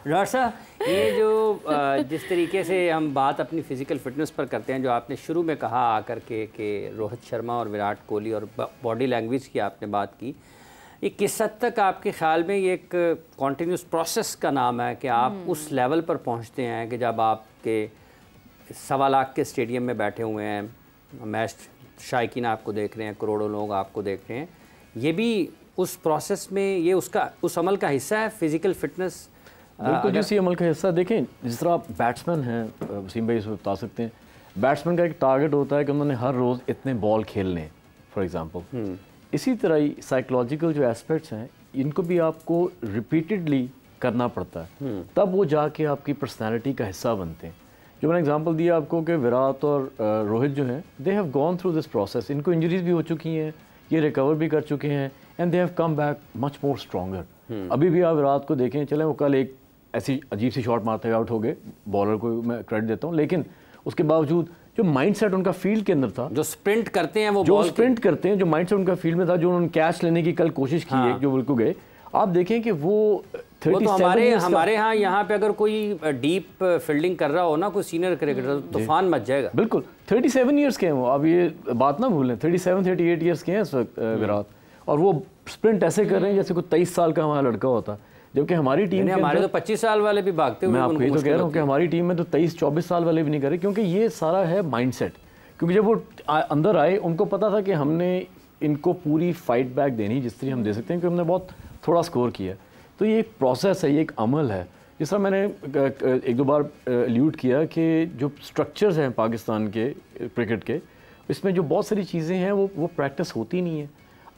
डॉक्टर साहब ये जो जिस तरीके से हम बात अपनी फ़िज़िकल फ़िटनेस पर करते हैं, जो आपने शुरू में कहा आकर के कि रोहित शर्मा और विराट कोहली और बॉडी लैंग्वेज की आपने बात की, ये किस हद तक आपके ख़्याल में ये एक कॉन्टीन्यूस प्रोसेस का नाम है कि आप उस लेवल पर पहुँचते हैं कि जब आपके 1.25 लाख के स्टेडियम में बैठे हुए हैं, मैच शायकीन आपको देख रहे हैं, करोड़ों लोग आपको देख रहे हैं, ये भी उस प्रोसेस में ये उसका उस अमल का हिस्सा है फ़िज़िकल फ़िटनेस? बिल्कुल इसी अमल का हिस्सा। देखें जिस तरह आप बैट्समैन हैं, वसीम भाई इसमें बता सकते हैं, बैट्समैन का एक टारगेट होता है कि उन्होंने हर रोज़ इतने बॉल खेलने फॉर एग्ज़ाम्पल। इसी तरह ही साइकोलॉजिकल जो एस्पेक्ट्स हैं इनको भी आपको रिपीटेडली करना पड़ता है, तब वो जाके आपकी पर्सनैलिटी का हिस्सा बनते हैं। जो मैंने एग्जांपल दिया आपको कि विराट और रोहित जो हैं, they have gone through this process, इनको इंजरीज भी हो चुकी हैं, ये रिकवर भी कर चुके हैं, and they have come back much more stronger. अभी भी आप विराट को देखें, चलें वो कल एक ऐसी अजीब सी शॉट मारते हुए आउट हो गए, बॉलर को मैं क्रेडिट देता हूँ, लेकिन उसके बावजूद जो माइंडसेट उनका फील्ड के अंदर था, जो स्प्रिंट करते हैं, वो जो स्प्रिंट करते हैं, जो माइंडसेट उनका फील्ड में था, जो उन्होंने कैच लेने की कल कोशिश की है, जो बिल्कुल गए, आप देखें कि वो तो हमारे यहाँ यहाँ पे अगर कोई डीप फील्डिंग कर रहा हो ना, कोई सीनियर क्रिकेटर, तो तूफान मच जाएगा। बिल्कुल 37 ईयर्स के हैं वो, अब ये बात ना भूलें, 37-38 ईयर्स के हैं इस वक्त विराट, और वो स्प्रिंट ऐसे कर रहे हैं जैसे कोई 23 साल का हमारा लड़का होता, जबकि हमारी टीम हमारे तो 25 साल वाले भी भागते हुए। मैं आपको ये तो कह रहा हूँ कि हमारी टीम में तो 23-24 साल वाले भी नहीं कर रहे, क्योंकि ये सारा है माइंडसेट। क्योंकि जब वो अंदर आए उनको पता था कि हमने इनको पूरी फाइट बैक देनी, जिस तरह हम दे सकते हैं कि हमने बहुत थोड़ा स्कोर किया। तो ये एक प्रोसेस है, ये एक अमल है। जिस तरह मैंने 1-2 बार अल्यूड किया कि जो स्ट्रक्चर्स हैं पाकिस्तान के क्रिकेट के, इसमें जो बहुत सारी चीज़ें हैं वो प्रैक्टिस होती नहीं है।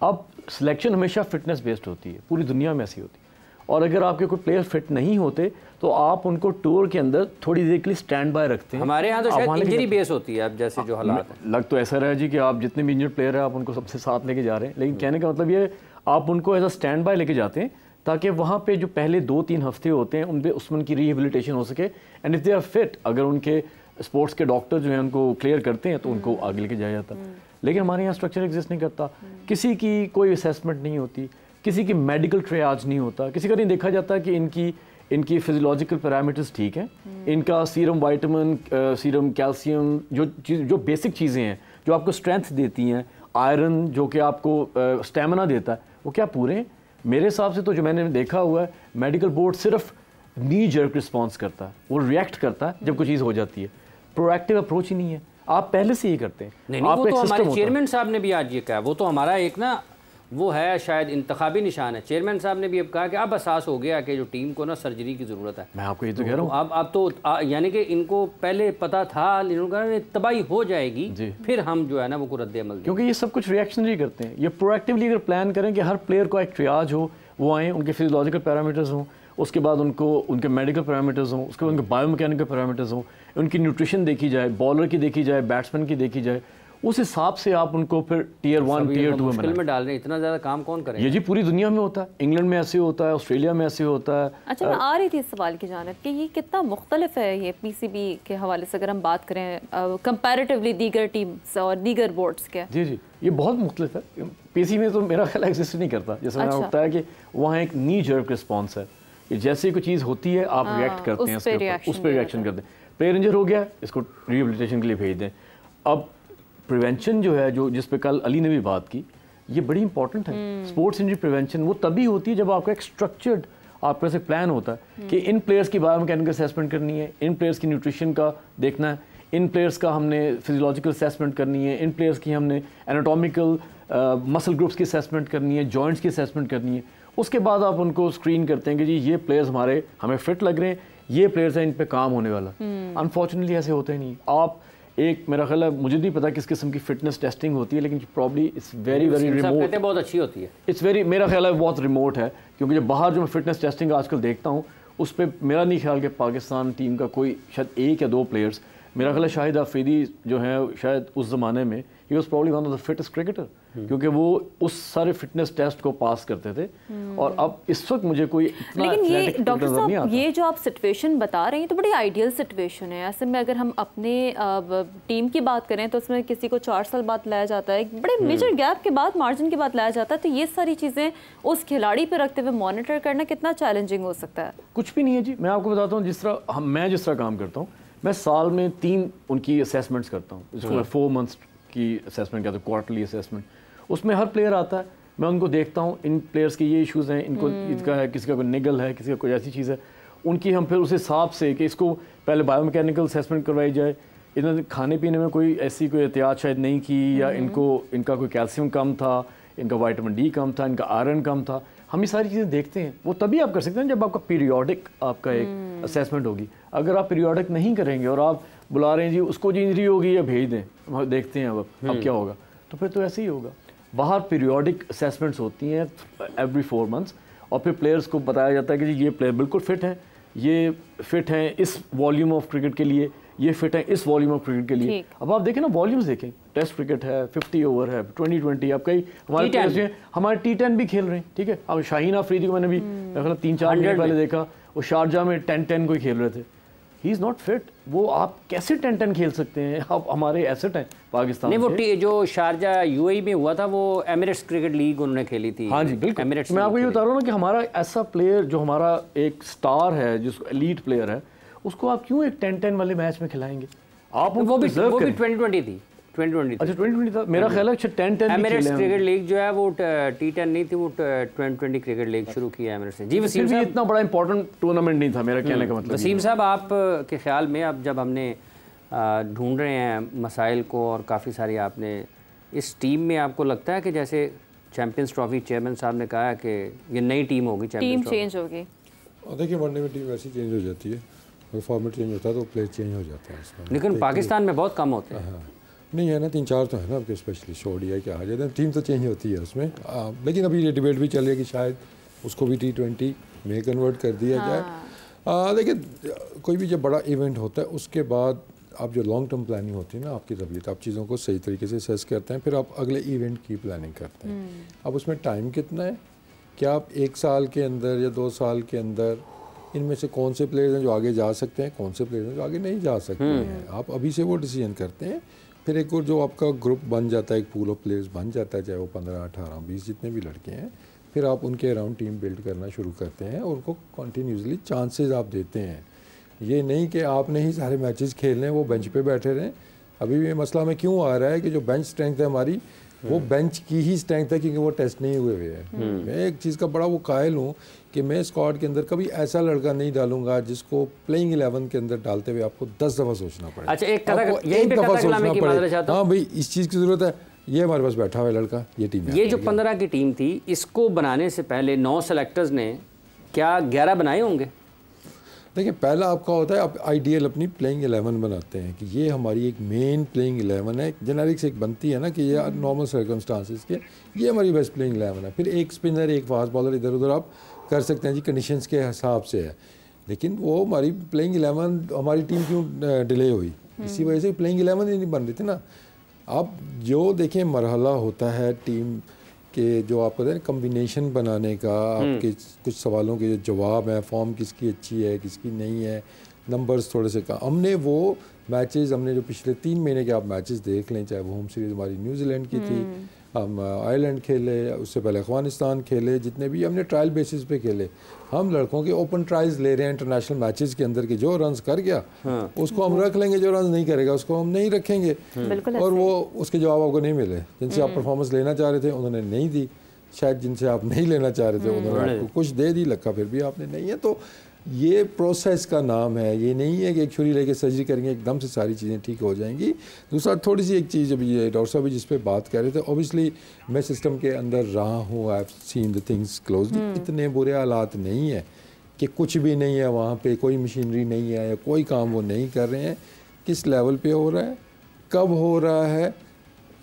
अब सिलेक्शन हमेशा फिटनेस बेस्ड होती है, पूरी दुनिया में ऐसी होती है, और अगर आपके कोई प्लेयर फिट नहीं होते तो आप उनको टूर के अंदर थोड़ी देर के लिए स्टैंड बाय रखते हैं। हमारे यहाँ तो शायद इंजरी बेस होती है, अब जैसे जो हालात है। लग तो ऐसा रहा है जी कि आप जितने भी इंजर्ड प्लेयर हैं आप उनको सबसे साथ लेके जा रहे हैं, लेकिन कहने का मतलब ये आप उनको एज अ स्टैंड बाय लेके जाते हैं ताकि वहाँ पे जो पहले 2-3 हफ्ते होते हैं उन पर उसमें उनकी रिहेबिलिटेशन हो सके। And if they are fit, अगर उनके स्पोर्ट्स के डॉक्टर जो हैं उनको क्लियर करते हैं तो उनको आगे लेके जाया जाता है। लेकिन हमारे यहाँ स्ट्रक्चर एग्जिस्ट नहीं करता, किसी की कोई असेसमेंट नहीं होती, किसी की मेडिकल ट्रियाज नहीं होता, किसी का नहीं देखा जाता कि इनकी फिजियोलॉजिकल पैरामीटर्स ठीक हैं, इनका सीरम विटामिन, सीरम कैल्शियम, जो बेसिक चीज़ें हैं जो आपको स्ट्रेंथ देती हैं, आयरन जो कि आपको स्टेमिना देता है, वो क्या पूरे हैं? मेरे हिसाब से तो जो मैंने देखा हुआ है, मेडिकल बोर्ड सिर्फ नी जर्क रिस्पॉन्स करता है, वो रिएक्ट करता है जब कोई चीज़ हो जाती है। प्रोएक्टिव अप्रोच ही नहीं है, आप पहले से ही करते हैं। नहीं, वो तो हमारे चेयरमैन साहब ने भी आज ये कहा, वो तो हमारा एक ना वो है शायद इंतखाबी निशान है। चेयरमैन साहब ने भी अब कहा कि अब एहसास हो गया कि जो टीम को ना सर्जरी की ज़रूरत है। मैं आपको ये तो कह रहा हूँ, अब तो यानी कि इनको पहले पता था, इन्होंने तबाही हो जाएगी, फिर हम जो है ना वो रद्द अमल, क्योंकि ये सब कुछ रिएक्शनरी करते हैं। ये प्रोएक्टिवली अगर प्लान करें कि हर प्लेयर को एक ट्रियाज हो, वो आएँ, उनके फिजियोलॉजिकल पैरामीटर्स हों, उसके बाद उनको उनके मेडिकल पैरामीटर्स हों, उसके बाद उनके बायोमैकेनिकल पैरामीटर्स हों, उनकी न्यूट्रिशन देखी जाए, बॉलर की देखी जाए, बैट्समैन की देखी जाए, उस हिसाब से आप उनको फिर टियर 1 टियर 2 में डाल रहे हैं। इतना ज़्यादा काम कौन करेगा? ये जी पूरी दुनिया में होता है, इंग्लैंड में ऐसे होता है, ऑस्ट्रेलिया में ऐसे होता है। अच्छा, मैं आ रही थी इस सवाल की जानिब कि ये कितना मुख्तलिफ है ये पीसीबी के हवाले से अगर हम बात करें कंपैरेटिवली दीगर टीम्स और दीगर बोर्ड्स के। जी जी, ये बहुत मुख्तलिफ है। पीसीबी में तो मेरा ख्याल एग्जिस्ट नहीं करता। जैसे मैंने बताया कि वहाँ एक नी जर्क रिस्पॉन्स है, जैसे कोई चीज़ होती है आप रिएक्ट करते हैं, उस पर रिएक्शन करते हैं। प्लेयर इंजर हो गया, इसको रिहेबिलिटेशन के लिए भेज दें। अब प्रिवेंशन जो है, जो जिस पे कल अली ने भी बात की, ये बड़ी इंपॉर्टेंट है। स्पोर्ट्स इंजरी प्रिवेंशन वो तभी होती है जब आपका एक स्ट्रक्चर्ड आपके पास एक प्लान होता है कि इन प्लेयर्स की बायोमैकेनिकल असेसमेंट करनी है, इन प्लेयर्स की न्यूट्रिशन का देखना है, इन प्लेयर्स का हमने फिजियोलॉजिकल असेसमेंट करनी है, इन प्लेयर्स की हमने एनाटॉमिकल मसल ग्रुप्स की असेसमेंट करनी है, जॉइंट्स की असेसमेंट करनी है। उसके बाद आप उनको स्क्रीन करते हैं कि जी ये प्लेयर्स हमारे हमें फिट लग रहे हैं, ये प्लेयर्स हैं, इन पे काम होने वाला। अनफॉर्चुनेटली ऐसे होते ही नहीं। आप एक मेरा ख्याल है, मुझे नहीं पता किस किस्म की फिटनेस टेस्टिंग होती है, लेकिन प्रॉब्ली इट्स वेरी रिमोट। बहुत अच्छी होती है, इट्स वेरी, मेरा ख्याल है बहुत रिमोट है, क्योंकि जब बाहर जो मैं फिटनेस टेस्टिंग आजकल देखता हूँ उस पर मेरा नहीं ख्याल कि पाकिस्तान टीम का कोई शायद 1 या 2 प्लेयर्स, मेरा ख्याल है शाहिद आफरीदी जो है शायद उस ज़माने में he was probably one of the fittest cricketer, क्योंकि वो उस सारे फिटनेस टेस्ट को पास करते थे। और अब इस वक्त मुझे कोई इतना, लेकिन ये डॉक्टर साहब ये जो आप सिचुएशन बता रहे हैं तो बड़ी आइडियल सिचुएशन है। ऐसे में अगर हम अपने टीम की बात करें तो उसमें किसी को 4 साल बाद लाया जाता है, बड़े मेजर गैप के बाद, मार्जिन के बाद लाया जाता है, तो ये सारी चीज़ें उस खिलाड़ी पर रखते हुए मॉनिटर करना कितना चैलेंजिंग हो सकता है? कुछ भी नहीं है जी, मैं आपको बताता हूँ मैं जिस तरह काम करता हूँ, मैं साल में 3 उनकी असेसमेंट्स करता हूँ, जिसको मैं 4 मंथ्स की असेसमेंट कहते हैं, क्वार्टरली असेसमेंट। उसमें हर प्लेयर आता है, मैं उनको देखता हूँ, इन प्लेयर्स के ये इश्यूज़ हैं, इनको इसका है, किसी का कोई निगल है, किसी का कोई ऐसी चीज़ है, उनकी हम फिर उस हिसाब से कि इसको पहले बायोमैकेनिकल असेसमेंट करवाई जाए, इन्होंने खाने पीने में कोई ऐसी कोई एहतियात शायद नहीं की, या इनका कोई कैल्शियम कम था, इनका विटामिन डी कम था, इनका आयरन कम था। हम ये सारी चीज़ें देखते हैं। वो तभी आप कर सकते हैं जब आपका पीरियोडिक आपका एक असेसमेंट होगी। अगर आप पीरियोडिक नहीं करेंगे और आप बुला रहे हैं जी उसको जी इंजरी होगी या भेज दें, हम देखते हैं अब क्या होगा, तो फिर तो ऐसे ही होगा। बाहर पीरियोडिक असेसमेंट्स होती हैं एवरी 4 मंथ्स, और फिर प्लेयर्स को बताया जाता है कि जी ये प्लेयर बिल्कुल फिट हैं, ये फिट हैं इस वॉल्यूम ऑफ क्रिकेट के लिए, ये फिट है इस वॉल्यूम ऑफ क्रिकेट के लिए। अब आप देखें ना, वॉल्यूम्स देखें, टेस्ट क्रिकेट है, 50 ओवर है, 20-20, अब कई हमारे प्लेयर्स हैं, हमारे T10 भी खेल रहे हैं, ठीक है। अब शाहीन आफरीदी को मैंने भी 3-4 मिनट पहले देखा, वो शारजा में 10-10 कोई खेल रहे थे। ही इज़ नॉट फिट। वो आप कैसे 10-10 खेल सकते हैं? आप हमारे एसेट हैं पाकिस्तान नहीं, वो जो शारजा UAE में हुआ था, वो एमिरेट्स क्रिकेट लीग उन्होंने खेली थी। हाँ जी बिल्कुल। मैं आपको ये बता रहा हूँ ना कि हमारा ऐसा प्लेयर जो हमारा एक स्टार है, जिसको एलीट प्लेयर है, उसको आप क्यों एक 10-10 वाले मैच में खिलाएंगे? आप वो भी 2020 थी, 2020। अच्छा 2020 था, मेरा ख्याल है 10-10 एमिरेट्स क्रिकेट लीग जो है वो T10 नहीं थी, वो 2020 क्रिकेट लीग शुरू की है एमिरेट्स ने। जी वसीम साहब, इतना बड़ा इंपॉर्टेंट टूर्नामेंट नहीं था, मेरा कहने का मतलब। वसीम साहब, आप के ख्याल में अब जब हमने ढूंढ रहे हैं मसाइल को और काफ़ी सारी आपने इस टीम में, आपको लगता है कि जैसे चैंपियंस ट्रॉफी चेयरमैन साहब ने कहा है कि ये नई टीम होगी, टीम चेंज होगी? देखिए वनडे में टीम वैसी चेंज हो जाती है, फॉर्मेट चेंज होता है तो प्लेयर चेंज हो जाता है इसमें, लेकिन पाकिस्तान में बहुत कम होते हैं। नहीं है ना, 3-4 तो है ना आपके स्पेशलिस्ट, ODI क्या टीम तो चेंज होती है उसमें। लेकिन अभी ये डिबेट भी चल रही है कि शायद उसको भी T20 में कन्वर्ट कर दिया जाए। देखिए कोई भी जब बड़ा इवेंट होता है उसके बाद आप जो लॉन्ग टर्म प्लानिंग होती है ना आपकी तबीयत, आप चीज़ों को सही तरीके से सेस करते हैं, फिर आप अगले इवेंट की प्लानिंग करते हैं। अब उसमें टाइम कितना है, क्या आप 1 साल के अंदर या 2 साल के अंदर इनमें से कौन से प्लेयर्स हैं जो आगे जा सकते हैं, कौन से प्लेयर्स हैं जो आगे नहीं जा सकते हैं, आप अभी से वो डिसीजन करते हैं। फिर एक और जो आपका ग्रुप बन जाता है, एक पूल ऑफ प्लेयर्स बन जाता है, चाहे वो 15, 18, 20 जितने भी लड़के हैं, फिर आप उनके अराउंड टीम बिल्ड करना शुरू करते हैं और उनको कंटिन्यूसली चांसेस आप देते हैं। ये नहीं कि आपने ही सारे मैचेस खेलने हैं, वो बेंच पे बैठे रहें। अभी भी मसला में क्यों आ रहा है कि जो बेंच स्ट्रेंथ है हमारी, वो बेंच की ही स्ट्रेंथ है क्योंकि वो टेस्ट नहीं हुए हुए हैं। मैं एक चीज़ का बड़ा वो कायल हूँ कि मैं स्क्वाड के अंदर कभी ऐसा लड़का नहीं डालूंगा जिसको प्लेइंग 11 के अंदर डालते हुए आपको 10 दफ़ा सोचना पड़े। अच्छा, एक दफ़ा सोचना पड़े, हाँ भाई इस चीज़ की ज़रूरत है, ये हमारे पास बैठा हुआ लड़का, ये टीम है। ये जो 15 की टीम थी, इसको बनाने से पहले 9 सेलेक्टर्स ने क्या 11 बनाए होंगे? देखिए पहला आपका होता है आप आइडियल अपनी प्लेइंग 11 बनाते हैं कि ये हमारी एक मेन प्लेइंग 11 है, जेनेरिक्स एक बनती है ना कि ये नॉर्मल सर्कमस्टांसिस के ये हमारी बेस्ट प्लेइंग 11 है। फिर एक स्पिनर, एक फास्ट बॉलर इधर उधर आप कर सकते हैं जी, कंडीशंस के हिसाब से है। लेकिन वो हमारी प्लेइंग 11 हमारी टीम क्यों डिले हुई, इसी वजह से प्लेइंग 11 ही नहीं बन रही थी ना। अब जो देखें मरहला होता है टीम के, जो आप कहते हैं कम्बिनेशन बनाने का, आपके कुछ सवालों के जो जवाब हैं, फॉर्म किसकी अच्छी है किसकी नहीं है, नंबर्स थोड़े से कम। हमने वो मैचेस, हमने जो पिछले 3 महीने के आप मैचेस देख लें, चाहे वो होम सीरीज़ हमारी न्यूजीलैंड की थी, हम आयरलैंड खेले, उससे पहले अफगानिस्तान खेले, जितने भी हमने ट्रायल बेसिस पे खेले। हम लड़कों के ओपन ट्रायल्स ले रहे हैं इंटरनेशनल मैचेस के अंदर के, जो रन्स कर गया उसको हम रख लेंगे, जो रन्स नहीं करेगा उसको हम नहीं रखेंगे। और वो उसके जवाब आपको नहीं मिले, जिनसे आप परफॉर्मेंस लेना चाह रहे थे उन्होंने नहीं दी, शायद जिनसे आप नहीं लेना चाह रहे थे उन्होंने आपको कुछ दे दी, लक्का फिर भी आपने नहीं है। तो ये प्रोसेस का नाम है, ये नहीं है कि एक छुरी लेके सर्जरी करेंगे एकदम से सारी चीज़ें ठीक हो जाएंगी। दूसरा थोड़ी सी एक चीज़, अभी ये डॉक्टर साहब भी जिस पे बात कर रहे थे, ऑब्वियसली मैं सिस्टम के अंदर रहा हूँ, I have seen the things closely. इतने बुरे हालात नहीं है कि कुछ भी नहीं है वहाँ पे, कोई मशीनरी नहीं है या कोई काम वो नहीं कर रहे हैं। किस लेवल पे हो रहा है, कब हो रहा है,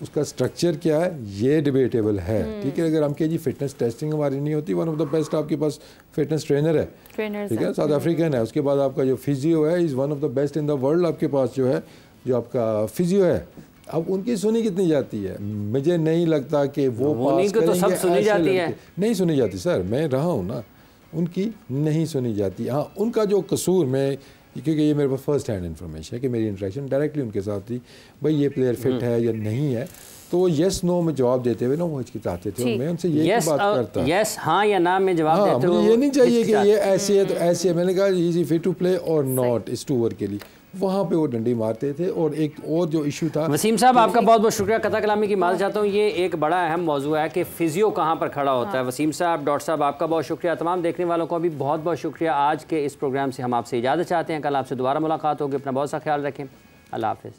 उसका स्ट्रक्चर क्या है, ये डिबेटेबल है। ठीक है, अगर हम कहें जी फिटनेस टेस्टिंग हमारी नहीं होती, वन ऑफ द बेस्ट आपके पास फिटनेस ट्रेनर है, ठीक है, साउथ अफ्रीकन है। उसके बाद आपका जो फिजियो है is one of the best in the world, आपके पास जो है जो आपका फिजियो है। अब उनकी सुनी कितनी जाती है, मुझे नहीं लगता कि वो पास तो सब सुनी जाती है, नहीं सुनी जाती सर, मैं रहा हूँ ना, उनकी नहीं सुनी जाती। हाँ उनका जो कसूर, मैं क्योंकि ये मेरे पास फर्स्ट हैंड इन्फॉर्मेशन है कि मेरी इंटरेक्शन डायरेक्टली उनके साथ थी, भाई ये प्लेयर फिट है या नहीं है, तो वो येस नो में जवाब देते हुए ना वो हिचकिचाते थे, और मैं उनसे यही बात करता, यस हाँ या ना में जवाब देते मुझे ये नहीं चाहिए कि ये ऐसे है तो ऐसे है। मैंने कहा is he fit to play और नॉट, इस 2 ओवर के लिए वहाँ पे वो डंडी मारते थे। और एक और जो इशू था, वसीम साहब आपका बहुत बहुत शुक्रिया, कथा कलामी की माफ़ी चाहता हूँ। ये एक बड़ा अहम मौजू है कि फिजियो कहाँ पर खड़ा होता है। वसीम साहब, डॉक्टर साहब, आपका बहुत शुक्रिया। तमाम देखने वालों को भी बहुत बहुत शुक्रिया। आज के इस प्रोग्राम से हम आपसे इजाज़त चाहते हैं, कल आपसे दोबारा मुलाकात होगी। अपना बहुत सा ख्याल रखें, अल्लाह हाफ़िज़।